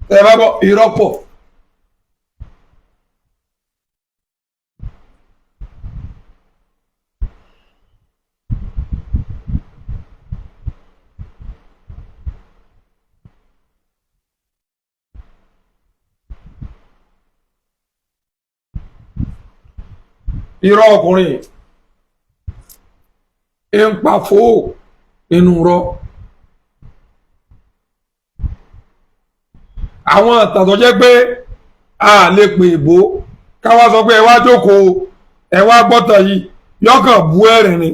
tẹ́ bá bọ́ ìrọ́pọ̀ irọ́ ọkùnrin ń pa fóò nínú rọ́ àwọn ìtàn jẹ́ pé a lè pè ìbò káwá sọ pé ẹ wá jókòó ẹ wá gbọ́tàn yìí yọkàn bú ẹ̀rìn ni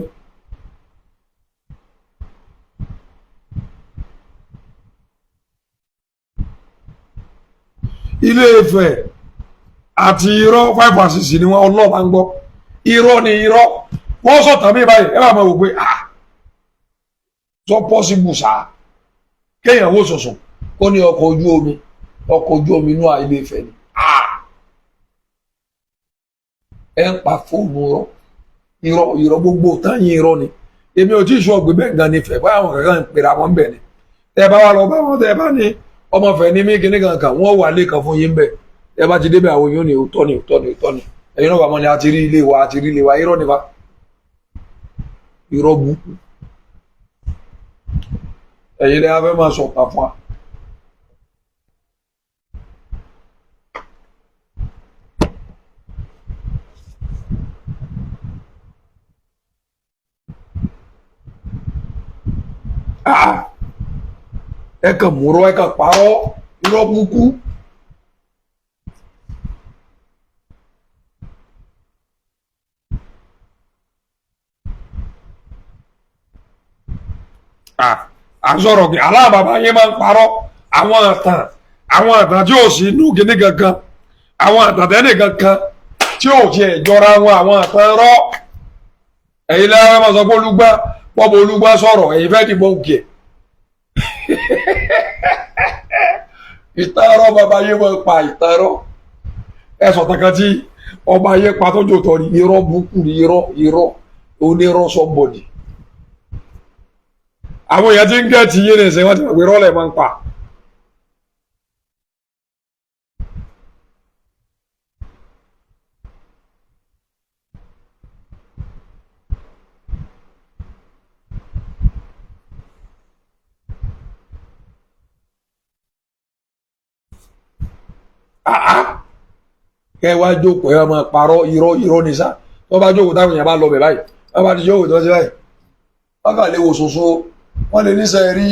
Ilé Ifẹ̀ àti irọ́ 5 and 6 ni wọ́n ọlọ́ọ̀bá ń gbọ́ irọ́ ni irọ́ wọ́n sọ̀tàn mí báyìí ẹ bá máa wò pé sọ pọ́sibù sáà kéèyàn wò sọ̀sọ̀ ó ní ọkọ̀ ojú omi inú Ilé Ifẹ̀ ni ẹ ń pa fóònù irọ́ gbogbo táyìn irọ́ ni èmi ò tí ì sọ ọgbẹ́ bẹ́ẹ̀ gan nífẹ̀ẹ́ báyà wọn kankan ń pera wọn bẹ̀ ni tẹ́ bá wà lọ bá wọn tẹ́ bá ní ọmọfẹ́ ní mí kíní kankan wọ́n wà lẹ́ẹ̀kan fún yín bẹ́ẹ̀ ẹ bá ti débẹ̀ àwọn yóò ní òótọ́ ni ẹ̀yin náà bá mọ́ ni a ti rí ilé wa irọ́ nípa irọ́ burúkú ẹ̀yin lẹ́yìn afẹ́ máa sọ̀tà fún wa. ẹ kàn múrọ́ ẹ kàn parọ́ irọ́ burúkú. à ń sọ̀rọ̀ pé aláàbàbá yẹn máa ń parọ́ àwọn àtàn tí ò sí inú kíní kankan àwọn àtàn tẹ́lẹ̀ kankan tí ò tiẹ̀ jọra wọn àwọn àtàn rọ́ ẹ̀yin lẹ́yìn máa sọ pé pọ́pọ̀ olúgbà sọ̀rọ̀ ẹ̀yin fẹ́ dìbò òkè ìtàrọ́ bàbá yẹn máa pa ìtàrọ́ ẹ̀sọ̀ kankan tí ọba yẹn pa tó jòtọ́ ni irọ́ burúkú ni irọ́ onírọ́ sọ́bọ̀dì àwọn èèyàn tí ń gẹ̀ẹ́tì yé ní ẹ̀sẹ̀ wọ́n ti pè rọ́lẹ̀ máa ń pa. Kẹ́ wá jókòó ẹ máa parọ́ irọ́ ní sá tó bá jókòó táwọn èèyàn bá lọ bẹ̀ báyìí wọ́n bá ti jókòó tó ṣe báyìí wọ́n kà lè wò ṣoṣo wọ́n lè níṣẹ́ rí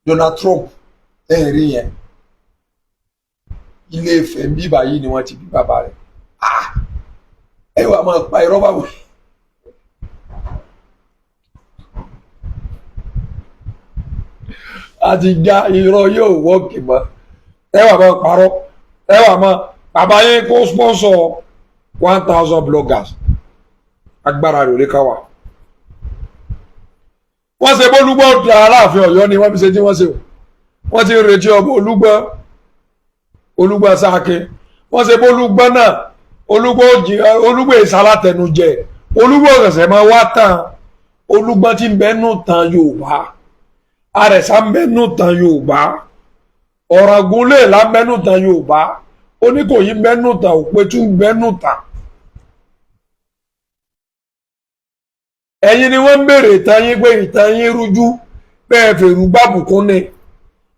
Donald Trump rí yẹn Ilé Ifẹ̀ ń bí báyìí ni wọ́n ti bí bàbá rẹ̀ ẹ wà máa pa irọ́ báwo. Àti já irọ́ yóò wọ́ọ̀kì mọ́ ẹ wà máa parọ́ ẹ wà máa bàbá yẹn kó sponsor 1000 bloggers agbára rẹ̀ ò lè ká wà. Wọ́n ṣe bólúgbọ́ di Aláàfin Ọ̀yọ́ ni wọ́n fi ṣe tí wọ́n ṣe wọ́n ti ń retí ọmọ Olúgbọ́ Sáàkín wọ́n ṣe bólúgbọ́ náà Olúgbọ́ ìsálátẹnujẹ Olúgbọ́ ọ̀sẹ̀ máa wá tán Olúgbọ́ tí ń bẹ́nu tán Yorùbá Àrẹ̀sà ń bẹ́nu tán Yorùbá Ọ̀ràngúnlé là ń bẹ́nu tán Yorùbá Oníkòyí ń bẹ́nu tán Òpẹtù ń bẹ́nu tán. Ẹ̀yin ni wọ́n ń béèrè ìtàn yín pé ìtàn yín rújú bẹ́ẹ̀ fèrú gbàbùkún ni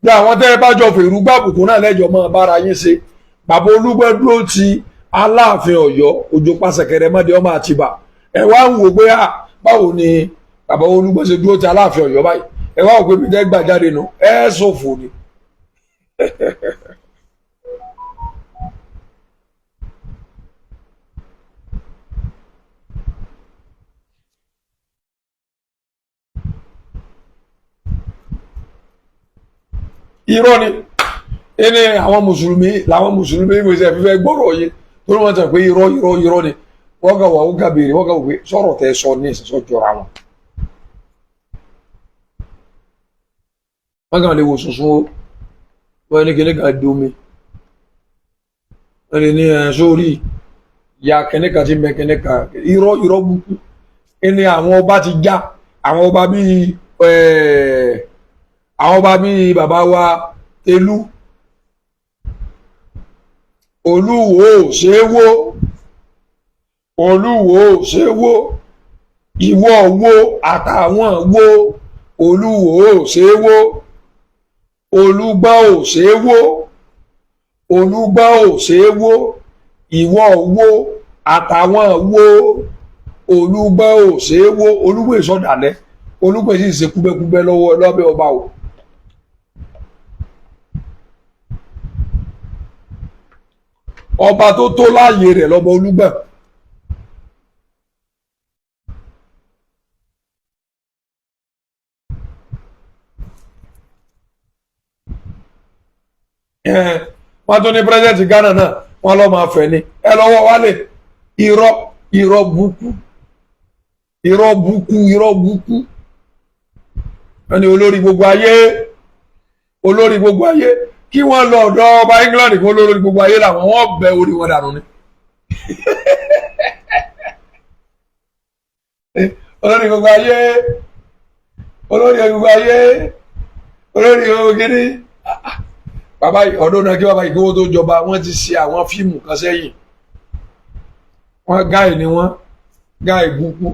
bí àwọn tẹ́ ẹ bá jọ fèrú gbàbùkún náà lẹ́jọ́ máa bára yín ṣe. Bàbá Olúgbọ́ dúró ti Aláàfin Ọ̀yọ́ Òjó Pàṣẹkẹrẹ mọ́dé ọmọ Àtìbà ẹ wá ń wò pé báwo ni bàbá Olúgbọ́ ṣe dúró ti Aláàfin Ọ̀yọ́ báyìí ẹ wá wò pé mi tẹ́ gbà jáde nù ẹ ṣòfò ni. Irọ́ ni ẹni àwọn mùsùlùmí làwọn mùsùlùmí ìwòsàn fífẹ́ gbọ́rọ̀ yìí tó ní wọ́n tẹ̀ pé irọ́ ni wọ́n kà wà ó kà béèrè wọ́n kà wò pé sọ̀rọ̀ tẹ́ sọ ní ìsẹ̀sọ́ jọra wọn. Wọ́n kàn lè wò sùnsùn wọ́n ní kíní kan domi wọ́n lè ní sórí ìyá kíní kan ti mẹ kíní kan irọ́ burúkú ẹni àwọn ọba ti já àwọn ọba bíi bàbá wa Tẹ̀lú Olúwo ṣéwó ìwọ wo àtàwọn wo Olúwo ṣéwó Olúgbọ́ ṣéwó ìwọ wo àtàwọn wo Olúgbọ́ ṣéwó Olúgbọ́ ìsọdàlẹ Olúgbọ́ sì ṣe kúbẹ́kúbẹ́ lọ́wọ́ lọ́bẹ̀ ọba o. Ọba tó láàyè rẹ̀ lọ́mọ Olúgbọ́. Wọ́n tún ní pírẹ́sẹ̀ntì Ghana náà wọ́n lọ́ máa fẹ̀ ni ẹ lọ́wọ́ wálé irọ́ búkú wọ́n ní olórí gbogbo ayé kí wọ́n lọ ọ̀dọ̀ ọba England kó olórí gbogbo ayé làwọn wọ́n bẹ orí wọn dànù ni. olórí gbogbo gidi bàbá ọdún náà kí bàbá ìgbówó tó jọba wọ́n ti ṣe àwọn fíìmù kan sẹ́yìn wọ́n gáì ni wọ́n gáì búkú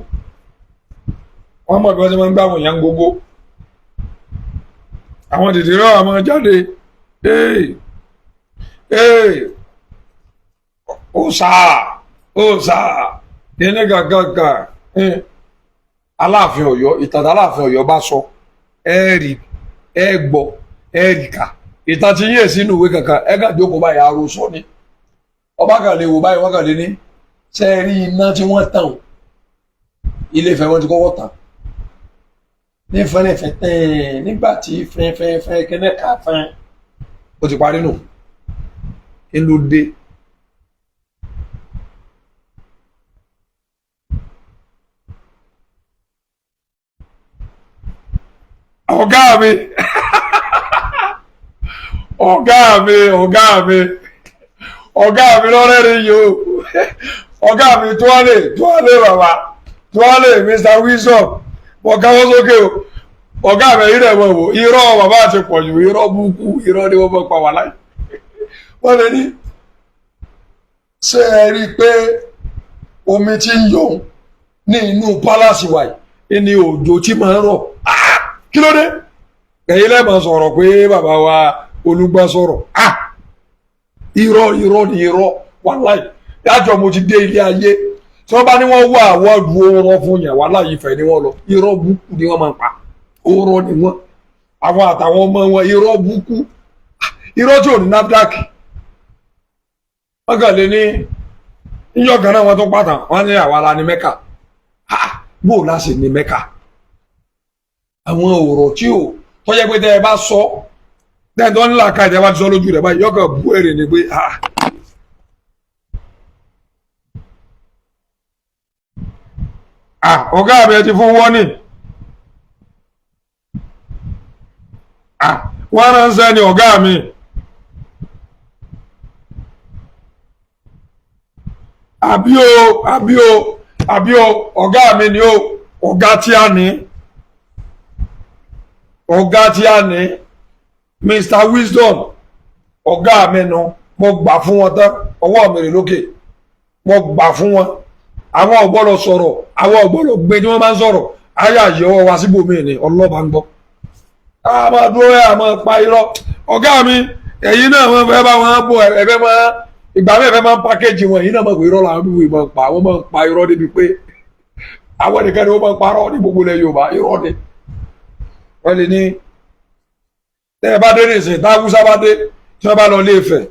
wọ́n mọ̀ bí wọ́n ti máa ń gbá àwọn èèyàn gbogbo àwọn tètè rọ àwọn jáde ó sáà kíní gàgàgà Aláàfin Ọ̀yọ́ ìtàn Aláàfin Ọ̀yọ́ bá sọ ẹ gbọ́ ẹ kà ìtàn tí yíyẹ sínú ìwé kankan ẹ kà jókòó báyìí àròsọ ni ọba kan lè wò báyìí wọ́n kàn lè ní ṣe rí iná tí wọ́n tàn Ilé Ifẹ̀ wọ́n ti kọ́kọ́ tàn ní fẹ́rẹ̀fẹ́ tẹ́ẹ̀ nígbà tí fẹ́ẹ́fẹ́ẹ́fẹ́ kẹ́nẹ́ ká fẹ́ ó ti parí nù kí ló dé. ọ̀gá mi lọ́rẹ́rẹ́ yìí o ọ̀gá mi tó wá lè bàbá tó wá lè Mr. Wisdom wọ́n káwọ́ sókè o ọ̀gá mi yìí rẹ̀ mọ̀ wò irọ́ bàbá àti pọ̀jù irọ́ búkú irọ́ ni wọ́n mọ̀ pa wà láì wọ́n lè ní ṣé ẹ rí i pé omi tí ń yọ ní inú pálásì wa yìí ní òjò tí máa ń rọ̀ kí ló dé ẹ̀yin lẹ́mọ̀ sọ̀rọ̀ pé bàbá wa Olúgbọ́n sọ̀rọ̀ irọ́ ni irọ́ wàláì dájọ́ mo ti dé ilé ayé tí wọ́n bá ní wọ́n wá àwọ̀dù ọ̀rọ̀ fún yẹn wàláì ìfẹ́ ni wọ́n lọ irọ́ búkú ni wọ́n máa ń pa ọ̀rọ̀ ni wọ́n àwọn àtàwọn ọmọ wọn irọ́ búkú irọ́ tí ò ní NAFDAC wọ́n kàn lé ní yíyọ kan náà wọ́n tó pàtàn wọ́n ní àwa la ní Mẹ́kà bó o láṣẹ ní Mẹ́kà àwọn ọ̀rọ̀ tí ò tọ́jẹ́ pé tẹ́ ẹ bá sọ tẹ́ tó ńlá ká ìtẹ́ bá ti sọ lójú rẹ̀ báyìí yọkàn bú èrè ni pé ọ̀gá mi ẹ ti fún wọ́nì wọ́n ránṣẹ́ ni ọ̀gá mi àbí o ọ̀gá mi ni o ọ̀gá tí a ní Mr. Wisdom ọ̀gá mi nu mo gbà fún wọn tán ọwọ́ mi rè lókè mo gbà fún wọn àwọn ọ̀gbọ́dọ̀ sọ̀rọ̀ àwọn ọ̀gbọ́dọ̀ gbé tí wọ́n máa ń sọ̀rọ̀ ayé àyẹ̀wò wa síbòmí ni ọlọ́ba ń gbọ́ a máa dúró ẹ̀ a máa pa irọ́ ọ̀gá mi ẹ̀yin náà wọ́n fẹ́ bá wọn bọ̀ ẹ̀fẹ́ máa ìgbà mi ẹ̀fẹ́ máa ń pákéjì wọn èyí náà máa pè irọ́ làwọn bíbí máa ń pa wọ́n máa ń pa irọ́ débi pé àwọn nìkan ni wọ́n máa ń parọ́ ní gbogbo ilẹ̀ Yorùbá irọ́ ni wọ́n lè ní tẹ́ ẹ bá dé ní ìsìn tá Haúsá bá dé tí wọ́n bá lọ Ilé Ifẹ̀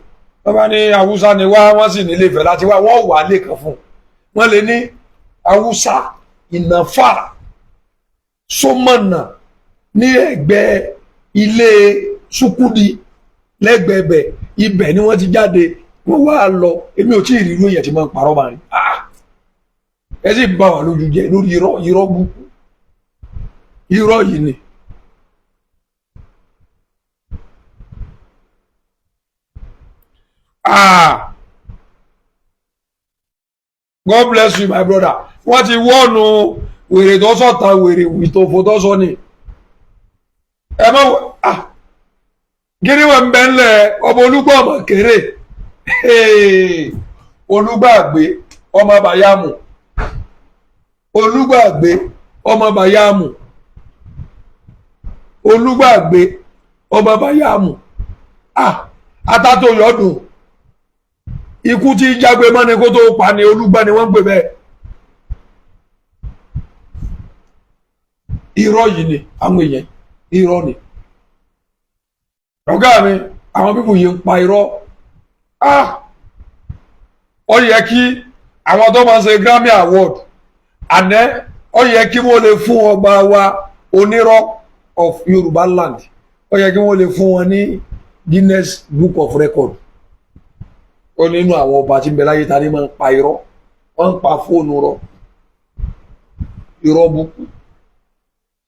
wọ́n bá ní Haúsá ni wá wọ́n sì ní Ilé Ifẹ̀ láti wá wọ́n wà lè kàn fún wọ́n lè ní Haúsá Ìnàfà Sómọ̀nà ní ẹ̀gbẹ́ ilé Sùkúdì lẹ́gbẹ̀ẹ́bẹ̀ ibẹ̀ ni wọ́n ti jáde wọ́n wá lọ èmi ò tí ì rí irú èèyàn tí máa ń parọ́ bá rí ẹ sì bá wà lójú jẹ lórí irọ́ búkú irọ́ yìí ni. God bless you my brother wọ́n ti wọ́ọ̀nù wèrè tó sọ̀tà wèrè ìtòfò tó sọ ni ẹ mọ̀ gírí wọn bẹ́ ńlẹ̀ ọmọ Olúgbọ́n ọmọ kéré Olúgbàgbé ọmọ Bàyámù Olúgbàgbé ọmọ Bàyámù Olúgbàgbé ọmọ Bàyámù atátó yọdún ikú tí jágbe mọ́ni kó tó pa ni Olúgbà ni wọ́n ń pè bẹ́ẹ̀ irọ́ yìí ni àwọn èèyàn irọ́ ni ọ̀gá mi àwọn pípù yìí ń pa irọ́ ó yẹ kí àwọn tó máa ń ṣe Grammy Award àná ó yẹ kí wọ́n lè fún ọba wa onírọ́ of Yorùbá land ó yẹ kí wọ́n lè fún wọn ní Guinness Book of Record ó nínú àwọn ọba tí ń bẹ láyé ta ni máa ń pa irọ́ wọ́n ń pa fóònù rọ́ irọ́ búkú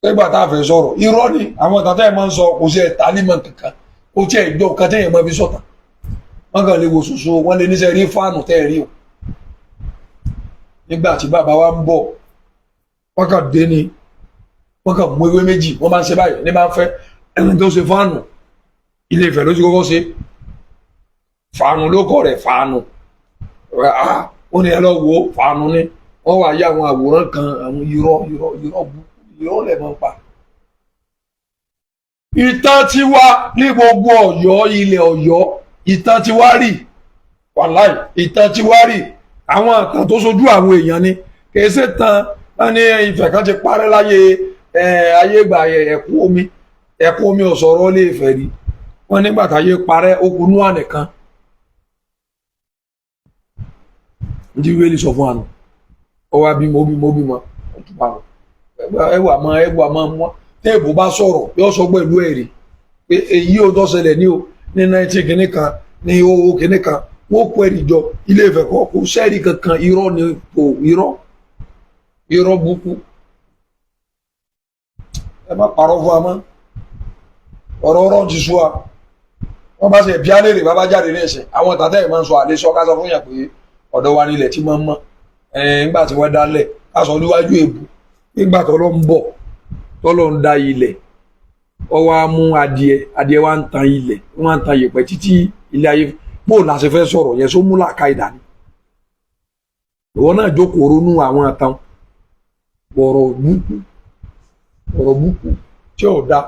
nígbà tá a fẹ́ sọ̀rọ̀ irọ́ ni àwọn ìtàn tẹ́ ẹ̀ máa ń sọ kò sí ẹ̀ta nímọ̀ kankan ó tí ẹ̀ gbọ́ nǹkan tẹ́yẹ̀ máa fi sọ̀tà wọ́n kàn lè wo ṣoṣo wọ́n lè níṣẹ́ rí fáànù tẹ́ ẹ̀ rí o nígbà tí bàbá wa ń bọ̀ wọ́n kàn dé ni wọ́n kàn mú ewé méjì wọ́n máa ń ṣe báyìí ní máa ń fẹ́ ẹni tó ṣe fáànù Ilé Ifẹ̀ ló ti kọ́kọ́ ṣe fáànù ló kọ́ rẹ̀ fáànù ó ní ẹ lọ wo fáànù ni wọ́n wá yá àwọn àwòrán kan àwọn irọ́ lẹ̀ máa ń pa. Ìtàn ti wá ní gbogbo Ọ̀yọ́ ilẹ̀ Ọ̀yọ́ ìtàn ti wá rí wàláì ìtàn ti wá rí àwọn àtàn tó sojú àwọn èèyàn ni kìí ṣe tán wọn ní Ifẹ̀ kan ti parẹ́ láyé ayégbà ẹ̀kún omi ọ̀sọ̀rọ̀ Ilé Ifẹ̀ rí wọn nígbà táyé parẹ́ ó kù Nóà nìkan ní wíwélì sọ fún àná ó wá bímọ ọtún bá wọn ẹwà máa mú téèbù bá sọ̀rọ̀ yóò sọ pẹ̀lú ẹ̀rí pé èyí ò tó ṣẹlẹ̀ ní o ní 19 kìíní kan ní owó kìíní kan wọ́n kó ẹ̀rí jọ Ilé Ifẹ̀ kọ́ kó sẹ́ẹ̀rí kankan irọ́ ni kò irọ́ búkú ẹ má parọ́ fún wa mọ́ ọ̀rọ̀ ti sú wa wọ́n bá ṣe bí alẹ́ rè bá jáde ní ẹ̀sìn àwọn tàtẹ́ ẹ̀ máa ń sọ àlẹ́ sọ ká sọ fún yàn pé ọ̀dọ̀ wa nílẹ̀ tí máa ń mọ́ nígbà tí wọ́n dálẹ̀ ká sọ níwájú èbù nígbà tọ́lọ́ ń bọ̀ tọ́lọ́ ń da ilẹ̀ ọ wá mú adìẹ wa ń tan ilẹ̀ wọ́n á ń tan yèpẹ̀ títí ilé ayé bó la ṣe fẹ́ sọ̀rọ̀ yẹn só mú làákà ìdání ìwọ náà jókòó ronú àwọn àtàn ọ̀rọ̀ búkú tí ò da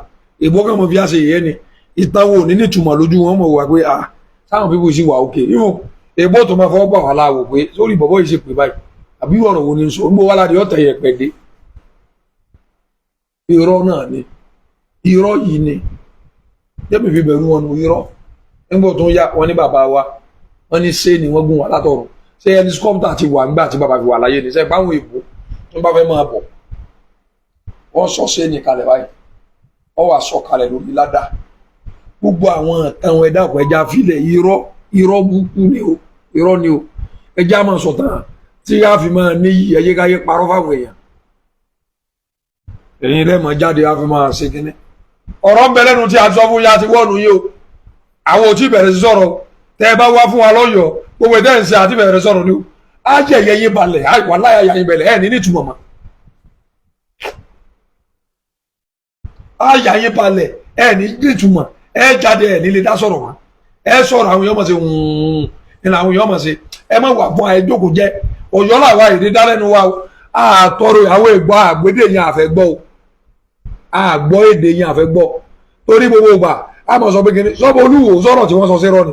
ìbọn kan mọ̀ fi àṣẹ yẹn ni ìtàn wo ní nítumọ̀ lójú wọn mọ̀ wá pé sáwọn pípọ̀ sí wà òkè yóò èbó tó máa fọwọ́ bà wà láàwò pé sórí bọ̀bọ̀ yìí ṣe pè báyìí àbí ọ̀rọ̀ wo ni sọ ń gbọ́ wá láti ọ̀tẹ̀ yẹ pẹ̀ dé irọ́ náà ni irọ́ yìí ni jẹ́mi fi bẹ̀rù wọn nu irọ́ nígbà tó ń yá wọn ní bàbá wa wọn ní ṣé ni wọ́n gún wa látọ̀run ṣé ẹni skọ́mpútà ti wà nígbà tí bàbá fi wà láyé ni ṣe báwọn èbó tó bá fẹ́ máa bọ̀ wọ́n sọ ṣé ni kalẹ̀ báyìí wọ́n wà sọ kalẹ̀ lórí ládà gbogbo àwọn àtàwọn ẹ̀dá ọ̀pọ̀ ẹja filẹ̀ irọ́ búkú ni o irọ́ ni o ẹja máa sọ tán tí a fi máa níyì ẹyẹkáyé parọ́ fáwọn èèyàn èyí lẹ́mọ̀ jáde a fi máa ṣe kínní ọ̀rọ̀ ń bẹ lẹ́nu tí a sọ fún ya ti wọ́ọ̀nù yìí o àwọn ò tí bẹ̀rẹ̀ sí sọ̀rọ̀ tẹ́ ẹ bá wá fún wa lọ́yọ̀ọ́ gbogbo ẹ̀dá ìṣe àti bẹ̀rẹ̀ sọ̀rọ̀ ni o á jẹ́ ẹ̀yẹ balẹ̀ wà láyà yà yín bẹ̀lẹ̀ ẹ̀ ní nítumọ̀ mọ́ á yà yín balẹ̀ ẹ̀ ní nítumọ̀ ẹ̀ jáde ẹ̀ nílé dá sọ̀rọ̀ wọn ẹ̀ sọ̀rọ̀ àwọn èèyàn mọ̀ sí ní àwọn èèyàn mọ̀ sí ẹ má wà fún ẹ jókòó jẹ́ Ọ̀yọ́ làwa èdè dálẹ́nu wa àtọrọ àwọn ìgbọ́ àgbédè yẹn àfẹ́gbọ́ o àgbọ́ èdè yẹn àfẹ́gbọ́ torí gbogbo ìgbà a mọ̀ sọ pé kí ni sọ́bọ̀ Olúwo sọ̀rọ̀ tí wọ́n sọ sí rọ́ ni.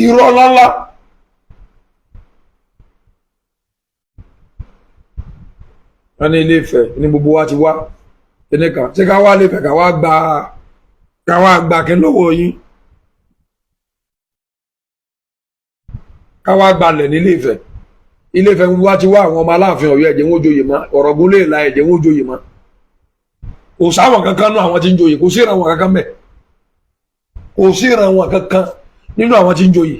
irọ́ ńláńlá wọ́n ní Ilé Ifẹ̀ ní gbogbo wa ti wá kíní kan ṣé ká wá Ilé Ifẹ̀ ká wá gba kí lọ́wọ́ yín ká wá gbalẹ̀ ní Ilé Ifẹ̀ Ilé Ifẹ̀ gbogbo wa ti wá àwọn ọmọ Aláàfin Ọ̀yọ́ ẹ̀jẹ̀ wọn joyè mọ́ Ọ̀rọ̀gún lè la ẹ̀jẹ̀ wọn joyè mọ́ kò sáwọn kankan nínú àwọn tí ń joyè kò sí ìran wọn kankan mẹ́ kò sí ìran wọn kankan nínú àwọn tí ń joyè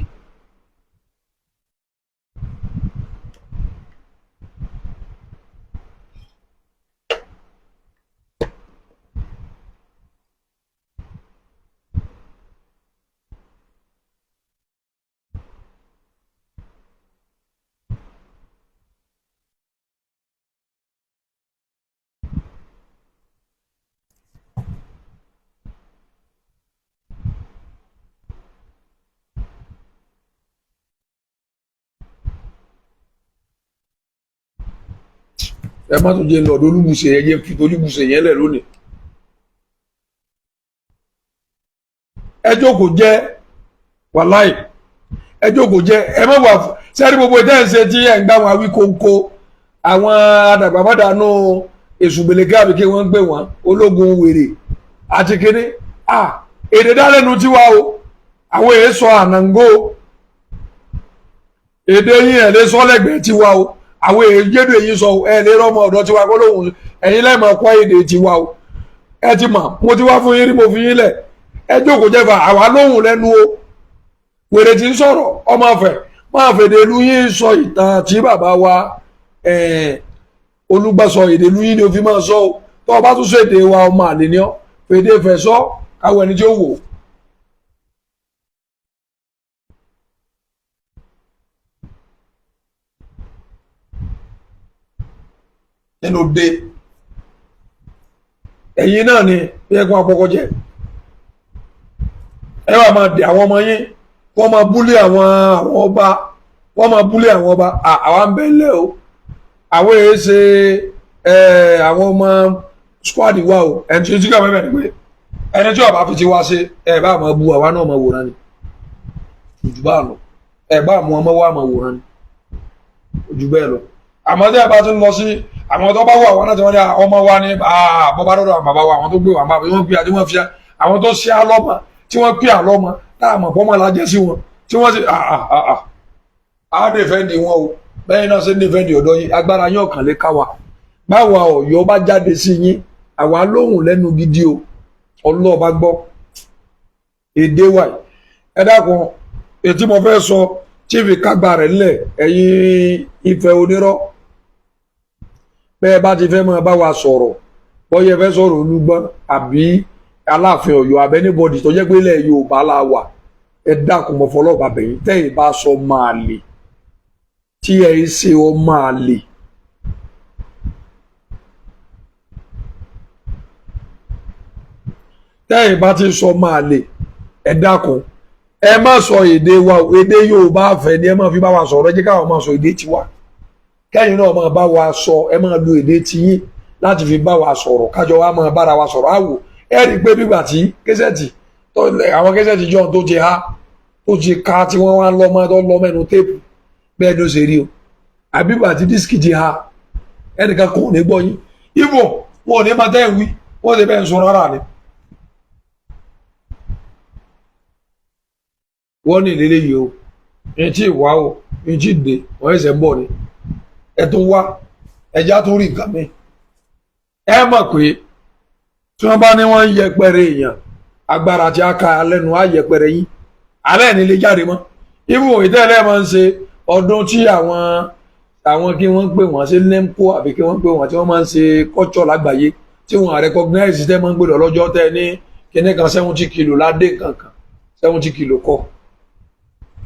ẹ má tó jẹ lọ́dọ̀ Olúbùṣe ẹ jẹ fi Olúbùṣe yẹn lẹ̀ lónìí ẹ jókòó jẹ́ wàláì ẹ jókòó jẹ́ ẹ má wà sẹ́rí gbogbo ìtẹ́ǹsẹ̀ tí ẹ̀ ń gbá wọn awí kóńkó àwọn adàgbàmọ́dànù èṣùgbèlèkè àbí kí wọ́n ń gbé wọn ológun wèrè àti kíní èdè dálẹ́nu tiwa o àwọn èè sọ ànàngó èdè yín ẹ̀ lè sọ lẹ́gbẹ̀ẹ́ tiwa o àwọn èjèdè yìí sọ ẹ lè rọmọ ọ̀dọ̀ tiwa kó lóhùn ẹ̀yin lẹ́ẹ̀mọ̀ kọ́ èdè tiwa o ẹ ti mọ̀ mo ti wá fún yín rí mo fi yín lẹ̀ ẹ jókòó jẹ́fà àwa lóhùn lẹ́nu o wèrè tí ń sọ̀rọ̀ ọmọ ọ̀fẹ́ máa fèdè ìlú yín sọ ìtàn tí bàbá wa Olúgbàsọ èdè ìlú yín ni o fi máa sọ o tó o bá tún sọ èdè wa ọmọ àlè ni ọ fèdè fẹ́ sọ káwọn ẹni tí ó wò. nínú dé ẹ̀yin náà ni ẹ̀kún àpọ̀kọ̀ jẹ́ ẹ wà máa dé àwọn ọmọ yín wọ́n máa búlé àwọn ọba wọ́n máa búlé àwọn ọba àwa ń bẹ̀lẹ̀ o àwọn èyí ṣe àwọn ọmọ squad wa o ẹni tí ó ti kà mẹ́mẹ́ ni pé ẹni tí ọba fi ti wá ṣe ẹ bá máa bu àwa náà máa wòran ni ojú bá lọ ẹ bá mú ọmọ wa máa wòran ni ojú bẹ́ẹ̀ lọ àmọ́ tí a bá tún lọ sí àwọn tó bá wà wọn náà tí wọ́n ní ọmọ wa ní bọ́bá lọ́dọ̀ àwọn bàbá wa àwọn tó gbé wọn bàbá wọn gbé àti wọ́n fi àwọn tó ṣe alọ́mọ tí wọ́n pè alọ́mọ táàmù pọ́mọ lájẹ́ sí wọn tí wọ́n sì á dèfẹ́ndì wọn o bẹ́ẹ̀ náà ṣe ń dèfẹ́ndì ọ̀dọ́ yín agbára yín ọ̀kàn lè ká wa báwa Ọ̀yọ́ bá jáde sí yín àwa lóhùn lẹ́nu gidi o ọlọ́ọ̀bá gbọ́ èdè wa ẹ dákun ètí mo fẹ́ sọ tí fi kágbá rẹ̀ ńlẹ̀ ẹ̀yin Ifẹ̀ onírọ́ bẹ́ẹ̀ bá ti fẹ́ máa bá wa sọ̀rọ̀ bọ́yẹ fẹ́ sọ̀rọ̀ Olúgbọ́n àbí Aláàfin Ọ̀yọ́ abẹ́nibọ́dì tó jẹ́ pé ilẹ̀ Yorùbá la wà ẹ dákun mọ́ fọlọ́ọ̀bà bẹ̀yìn tẹ́yìn bá sọ máa lè tí ẹ ṣe ọ máa lè tẹ́yìn bá ti sọ máa lè ẹ dákun ẹ má sọ èdè wa èdè Yorùbá fẹ́ ni ẹ má fi bá wa sọ̀rọ̀ ẹ jẹ́ káwọn máa sọ èdè tiwa kẹ́yìn náà máa bá wa sọ ẹ máa lo èdè tiyín láti fi bá wa sọ̀rọ̀ kájọ wa máa bára wa sọ̀rọ̀ àwò ẹ rí i pé nígbà tí kẹsẹ̀tì àwọn kẹsẹ̀tì john tó ti há tó ti ká tí wọ́n wá lọ́mọ tó lọ́ mẹ́nu téèpù bẹ́ẹ̀ ló ṣe rí o àbígbà tí dísìkì ti há ẹnìkan kò ní gbọ́ yín ibo wọn ò ní máa tẹ́ ìwí wọ́n ti bẹ́ẹ̀ ń sọ rárá ni. wọ́n ní ìdílé yìí o ní tí ìwà o ní tí ìdè wọ́n ẹ̀sẹ̀ ń bọ̀ ni ẹ tó wá ẹja tó rí nǹkan mi ẹ mọ̀ pé tí wọ́n bá ní wọ́n ń yẹpẹrẹ èèyàn agbára tí a ka lẹ́nu á yẹpẹrẹ yín alẹ́ ní lè jáde mọ́ ibù ìtẹ́lẹ̀ máa ń ṣe ọdún tí àwọn kí wọ́n pè wọ́n sí NEMCO àbí kí wọ́n pè wọ́n tí wọ́n máa ń ṣe culture lágbàáyé tí wọ́n recognize tẹ́ máa ń gbèrò lọ́jọ́ tẹ́ ní kíní kan 70 kilo ládé kankan 70 kilo kọ́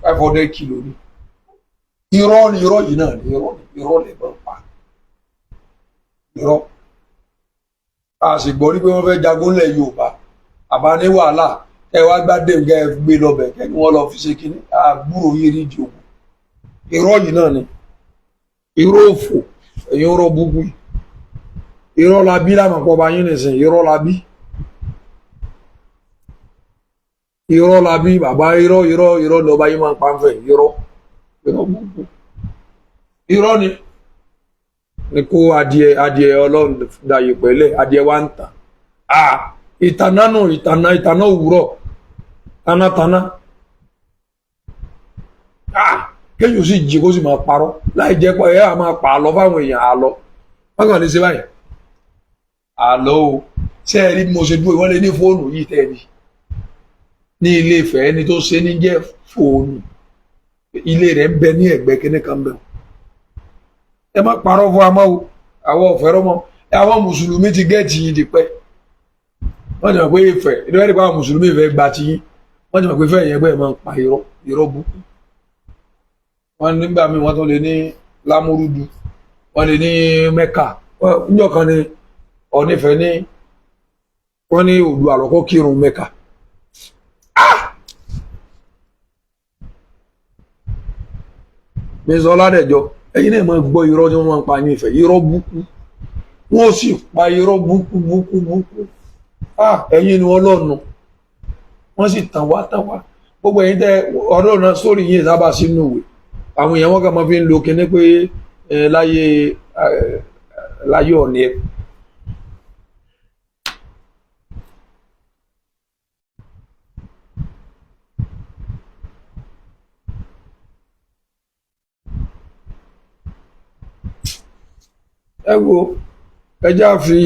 500 kilo ni irọ́ ni irọ́ yìí náà ni irọ́ lè bọ̀ pa irọ́ a sì gbọ́ rí pé wọ́n fẹ́ jagun lẹ̀ Yorùbá àbá ní wàhálà ẹ wá gbádé nǹkan ẹ gbé lọ́bẹ̀ kẹ́ni wọ́n lọ fi ṣe kíní àgbúrò yìí rí di òkú irọ́ yìí náà ni irọ́ òfò ẹ̀yin ọ̀rọ̀ búkú irọ́ la bí lámàpọ̀ bá yín nìsín irọ́ la bí irọ́ la bí bàbá irọ́ lọ́ba yín máa ń pa ń fẹ́ irọ́ búkú irọ́ ni kó adìẹ Ọlọ́run dàyè pẹ̀lẹ́ adìẹ wa ń tàn ìtànà òwúrọ̀ tánátáná kéyìn sì jí kó sì máa parọ́ láì jẹ́ pé ẹ máa pa àlọ́ fáwọn èèyàn àlọ́ wọ́n kàn ní ṣe báyìí àlọ́ o ṣé ẹ rí bí mo ṣe dúró wọ́n lé ní fóònù yìí tẹ́ẹ̀ni ní Ilé Ifẹ̀ ẹni tó ṣe ní jẹ́ fóònù ilé rẹ̀ ń bẹ ní ẹ̀gbẹ́ kíní kan bẹ̀ ẹ má parọ́ fún amọ́ o àwọn ọ̀fẹ́rọ́ mọ́ àwọn mùsùlùmí ti gẹ́ẹ̀tì yìí ti pẹ́ wọ́n ti mọ̀ pé Ifẹ̀ ìdíwẹ́ nípa àwọn mùsùlùmí ìfẹ́ gba ti yín wọ́n ti mọ̀ pé fẹ́ẹ̀ yẹn gbẹ́ máa ń pa irọ́ búkú wọ́n nígbà míì wọ́n tó lè ní Lámúrúdù wọ́n lè ní Mẹ́kà níjọ́ kan ní Ọ̀nífẹ̀ ní wọ́n ní òdu àlọ́kọ́ kírun Mẹ́kà mi sọ ládẹjọ́ ẹ̀yin náà máa gbọ́ irọ́ tí wọ́n máa ń pa ní Ifẹ̀ irọ́ búkú wọ́n sì pa irọ́ búkú ẹ̀yin ni Ọlọ́run wọ́n sì tàn wá gbogbo ẹ̀yin tẹ́ ọ̀rọ̀ náà sórí yìí sábà sínú ìwé àwọn èèyàn wọn kà máa fi ń lo kinní pé láyé ọ̀nì ẹ̀ ẹ wo ẹjá fi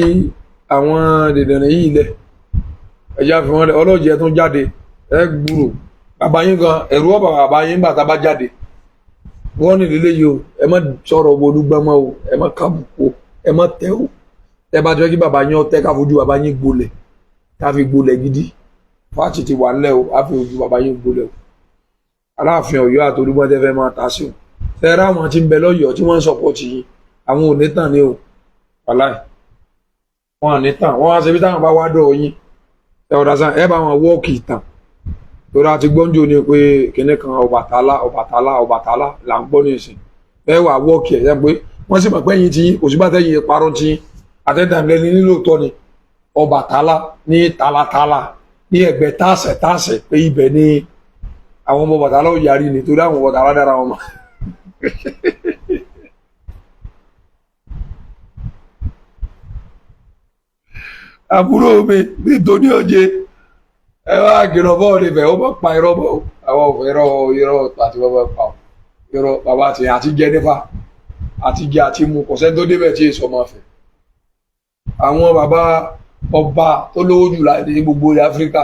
àwọn dèdèrè yìí lẹ̀ ẹjá fi wọn lẹ̀ ọlọ́jẹ̀ tún jáde ẹ gbúrò bàbá yín gan ẹ̀rù ọ̀bà bàbá yín bàtà bá jáde wọ́n ní lílé yìí o ẹ má sọ̀rọ̀ Olúgbọ́mọ o ẹ má kábùkù o ẹ má tẹ́ o ẹ bá jẹ́ kí bàbá yín ọtẹ́ ká fojú bàbá yín gbolẹ̀ ká fi gbolẹ̀ gidi fáàtì ti wà nílẹ̀ o á fi ojú bàbá yín gbolẹ̀ o Aláàfin Ọ̀yọ́ àti Olúgbọ́n tẹ́ fẹ́ máa ta sí o fẹ́ rá àwọn tí ń bẹ lọ́yọ̀ọ́ tí wọ́n ń sọpọ́tì yín àwọn ò ní tàn ní o wàláì wọn ò ní tàn wọ́n wá ṣe bí táwọn bá wá dọ̀ yín ẹ ọ̀dà sàn ẹ bá wọn wọ́ọ̀kì ìtàn torí àti gbọ́njọ́ ni pé kinní kan Ọbàtálá là ń gbọ́ ní ìsìn ẹ wà wọ́ọ̀kì ẹ̀ pé wọ́n sì mọ̀ pé yín tí òṣùbàtẹ́ yìí parọ́ tí àtẹ́dàmílẹ́ni nílòótọ́ ni Ọbàtálá ní talatala ní ẹgbẹ́ tàṣẹ pé ibẹ̀ ni àwọn ọmọ Ọbàtálá ò yarí nítorí àwọn Ọbàtálá dára wọn mọ́ àbúrò mi nítorí ọjẹ ẹ wá kìlọ̀ bọ́ọ̀ níbẹ̀ ó bọ́ pa irọ́ bọ́ àwọn ọ̀fẹ́ irọ́ àti bọ́ pa irọ́ bàbá àti jẹ nífà àti jẹ àti mu kò sẹ́ni tó débẹ̀ tí èso máa fẹ́ àwọn bàbá ọba tó lówó jù láti gbogbo ilẹ̀ Áfíríkà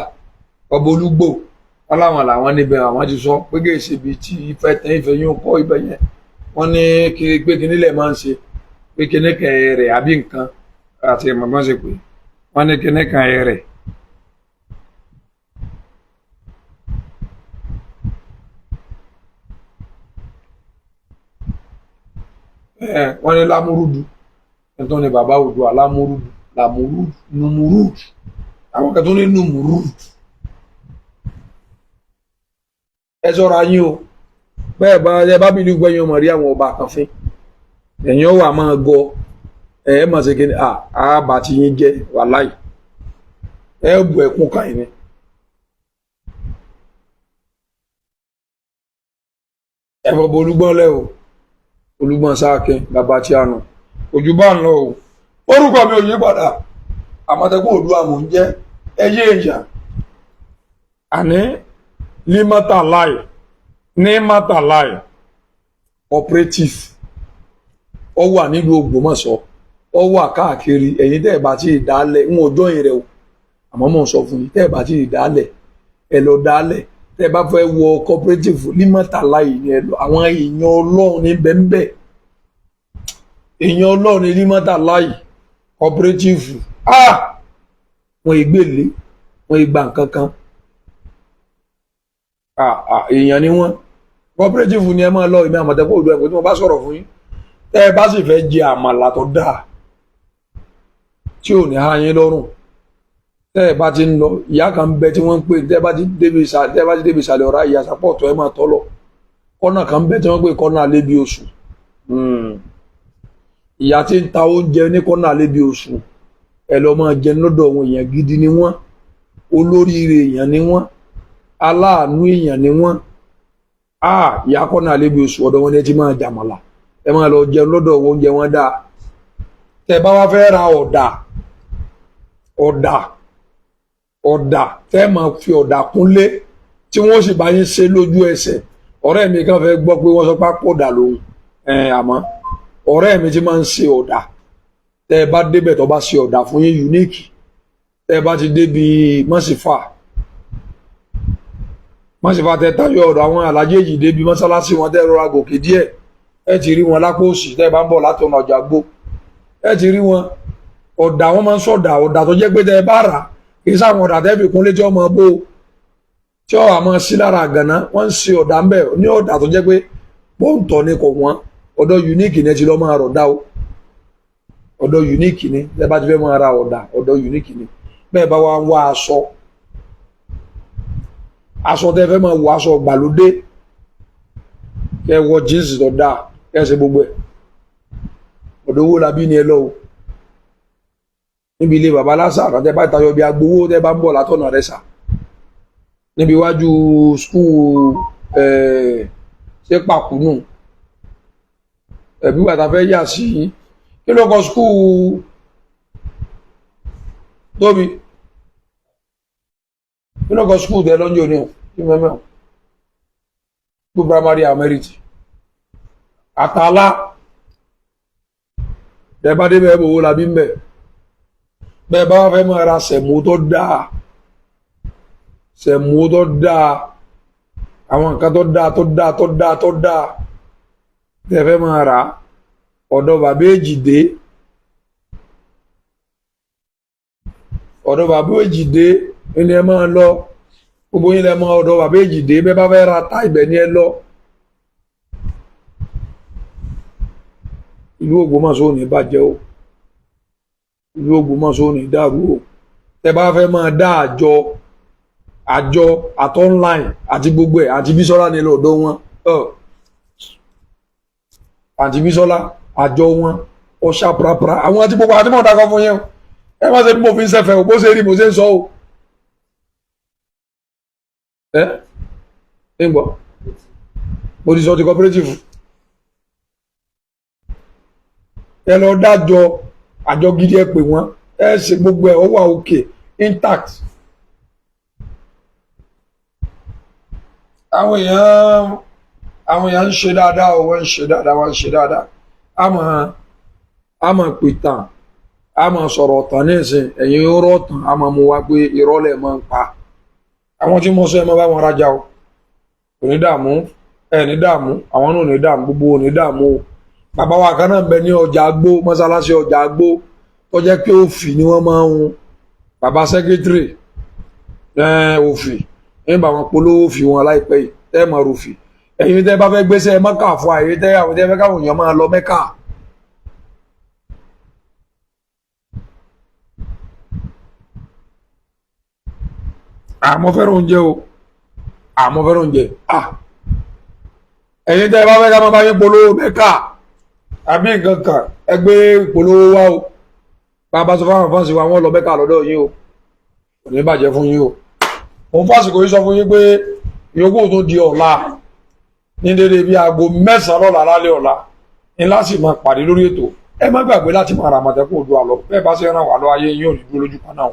ọba Olúgbò wọn láwọn làwọn níbẹ̀ àwọn ti sọ pé kì í ṣe ibi tí ìfẹ́ tẹ́ ìfẹ́ yín kọ́ ibẹ̀ yẹn wọ́n ní pé kíní lẹ̀ máa ń ṣe pé kíní kan rẹ̀ àbí nǹkan àti ìmọ̀gbọ́n ṣe pé wọ́n ní kíní kan rẹ̀. Wọ́n ní Lámúrúdù ẹ̀tọ́ ni bàbá Oòduà Lámúrúdù Númúrúdù àwọn kan tó ní Númúrúdù ẹ ṣọ́ra yín o bẹ́ẹ̀ bá bí ní gbẹ̀yìn ọmọ rí àwọn ọba kan fín ẹ̀yin ó wà máa gọ ẹ̀ máa ṣe kí ni àbá tí yín jẹ́ wàláì ẹ bu ẹkún kan yìí ni. ẹ fọ bo Olúgbọ́n lẹ́ o Olúgbọ́n Sáàkín bàbá tí a nù ojú bá ń lọ o orúkọ mi ò yí padà Àmọ̀tẹ́kùn Oòduà mò ń jẹ́ ẹyẹ èèyàn àní Nímátàláì cooperative ó wà nílùú Ògbómọ̀ṣọ́ ó wà káàkiri ẹ̀yin tẹ́ ẹ̀ bá ti dálẹ̀ ń ọjọ́ yìí rẹ o àmọ́ mò ń sọ fún yín tẹ́ ẹ̀ bá ti dálẹ̀ ẹ lọ dálẹ̀ tẹ́ ẹ bá fẹ́ wọ cooperative Nímátàláì ni ẹ lọ àwọn èèyàn Ọlọ́run ní bẹ́ńbẹ́ èèyàn Ọlọ́run ní Nímátàláì cooperative wọn ìgbèlè wọn ìgbà nǹkan kan èèyàn ni wọn cooperative ni ẹ máa lọ ìmọ̀ Àmọ̀tẹ́kùn Oòduà ẹ̀kọ́ tí wọ́n bá sọ̀rọ̀ fún yín tẹ́ ẹ bá sì fẹ́ jẹ àmàlà tó dáa tí ò ní há yín lọ́rùn tẹ́ ẹ bá ti ń lọ ìyá kan bẹ tí wọ́n ń pè tẹ́ ẹ bá ti débi ìsàlẹ̀ ọ̀rá ìyá sàpọ̀tọ̀ ẹ máa tọ́ lọ kọ́nà kan bẹ tí wọ́n pè kọ́nà Alébi Oṣù ìyá tí ń ta oúnjẹ ní kọ́nà Alébi Oṣù ẹ lọ máa jẹ lọ́dọ̀ wọn èèyàn gidi ni wọ́n olóríire èèyàn ni wọ́n aláàánú èèyàn ni wọ́n ìyá kọ́nà Alébi Oṣù ọ̀dọ̀ wọn ni ẹ ti máa jàmàlà ẹ máa lọ jẹun lọ́dọ̀ oúnjẹ wọn dáa tẹ́ bá wá fẹ́ ra ọ̀dà tẹ́ máa fi ọ̀dà kúnlé tí wọ́n sì bá yín ṣe lójú ẹsẹ̀ ọ̀rẹ́ mi kan fẹ́ gbọ́ pé wọ́n sọ pé pọ̀dà lòun àmọ́ ọ̀rẹ́ mi ti máa ń ṣe ọ̀dà tẹ́ bá débẹ̀ tó bá ṣe ọ̀dà fún yín unique tẹ́ bá ti débi mọ́sífà tẹ́ tayọ ọ̀dọ̀ àwọn alájèjì débi mọ́sálásí wọn tẹ́ rọra gòkè díẹ̀ ẹ ti rí wọn lápò òsì tẹ́ bá ń bọ̀ láti ọ̀nà ọjà gbó ẹ ti rí wọn ọ̀dà wọn máa ń sọ̀dà ọ̀dà tó jẹ́ pé tẹ́ bá rà kì í sáwọn ọ̀dà tẹ́ fi kúnlé tí ọmọ bó tí ọ àmọ́ sí lára àgànná wọ́n ń ṣe ọ̀dà ń bẹ̀ ní ọ̀dà tó jẹ́ pé pọ́ǹtọ̀ ni kò wọ́n ọ̀dọ̀ unique ni ẹ ti lọ́ máa rọ̀ dá o ọ̀dọ̀ unique ni tẹ́ bá ti fẹ́ máa ra ọ̀dà ọ̀dọ̀ unique ni bẹ́ẹ̀ bá wá ń wá aṣọ tẹ́ fẹ́ máa wọ aṣọ gbàlódé kẹ́ wọ jíǹsì tó dáa kẹ́ ṣe gbogbo ẹ̀ ọ̀dọ̀ owó labí ni ẹ lọ o níbi ilé bàbá lásà àtàtẹ́ bá tayọ bí agbowó tẹ́ bá ń bọ̀ látọ̀nà rẹ̀ sà níbi iwájú skul ṣé pàkúnù ẹ̀bí wàtà fẹ́ yà sí kí ló kọ skul tóbi kí ló kọ skul tẹ lọ́njọ́ ní o kí mẹ́mẹ́ o skul primary amerity àtàlá tẹ́ bá débẹ̀ owó labí ń bẹ̀ bẹ́ẹ̀ bá wá fẹ́ máa ra sẹ̀mó tó dáa àwọn nǹkan tó dáa tẹ́ fẹ́ máa rà ọ̀dọ̀ bàbá Èjìdé ní ẹ máa lọ gbogbo yín lẹ mọ ọ̀dọ̀ bàbá Èjìdé bẹ́ẹ̀ bá fẹ́ ra tá ibẹ̀ ni ẹ lọ ìlú Ògbómọ̀ṣọ́ ò ní bàjẹ́ o ìlú Ògbómọ̀ṣọ́ ò ní dàrú o tẹ́ bá fẹ́ máa dá àjọ àti online àti gbogbo ẹ̀ àti Bísọ́lá ní lọ́dọ̀ wọn àti Bísọ́lá àjọ wọn ọ̀ṣà prapra àwọn àti gbogbo àti mọ̀ dákọ̀ fún yẹn ẹ má ṣe bí mo fi ń sẹ́fẹ̀ o bó ṣe rí mo ṣe ń sọ o ń gbọ́ mo ti sọ ti cooperative ẹ lọ dájọ àjọ gidi ẹ pè wọ́n ẹ ṣe gbogbo ẹ̀ ó wà òkè intact. àwọn èèyàn ń ṣe dáadáa o wọ́n ń ṣe dáadáa wọ́n ń ṣe dáadáa a máa pìtàn a máa sọ̀rọ̀ ọ̀tàn ní ìsìn ẹ̀yin ó rọ̀tàn a máa mú wa pé irọ́ lẹ̀ máa ń pa àwọn tí mo sọ ẹ máa bá wọn rajà o kò ní dààmú ẹ ní dààmú àwọn náà ò ní dààmú gbogbo ò ní dààmú o bàbá wa kan náà ń bẹ ní ọjà Agbó mọ́sálásí ọjà Agbó tó jẹ́ pé òfì ni wọ́n máa ń hun bàbá sẹ́kítírì òfì ní bá wọn polówó fi wọn láìpẹ́ yìí tẹ́ mọ̀ rúfì ẹ̀yin tẹ́ bá fẹ́ gbéṣẹ́ Mẹ́kà fún àyè tẹ́ àwọn tẹ́ fẹ́ káwọn èèyàn máa lọ Mẹ́kà. àmọ́ fẹ́ràn oúnjẹ o àmọ́ fẹ́ràn oúnjẹ ẹ̀yin tẹ́ bá fẹ́ ká máa bá yín polówó Mẹ́kà àbí nǹkan kan ẹgbẹ́ ìpolówó wá o bàbá sọ fáwọn fáǹsì wa wọ́n lọ Mẹ́kà lọ́dọ̀ yín o kò ní bàjẹ́ fún yín o òun fásitì yìí sọ fún yín pé ìyókù tó di ọ̀la ní dédé bí aago 9 lọ́la lálẹ́ ọ̀la ní láti máa pàdé lórí ètò ẹ má gbàgbé láti máa ra Àmọ̀tẹ́kùn Oòduà lọ bẹ́ẹ̀ bá ṣe ràn wá lọ ayé yín ò ní dúró lójú kan náà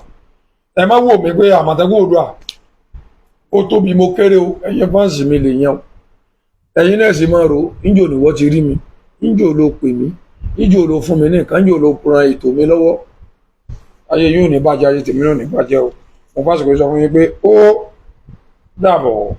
ẹ má wò mí pé Àmọ̀tẹ́kùn Oòduà ó tóbi mo kéré o ẹ̀yin fáǹsì mi lè yan o ẹ̀yin náà sì máa rò níjò ni wọ́n ti rí mi níjò ló pè mí níjò ló fún mi ní nǹkan níjò ló ran ètò mi lọ́wọ́ ayé yín ò ní bàjẹ́ ayé tèmi náà ò ní bàjẹ́ o mo fásitì sọ fún yín pé ó dàbọ̀.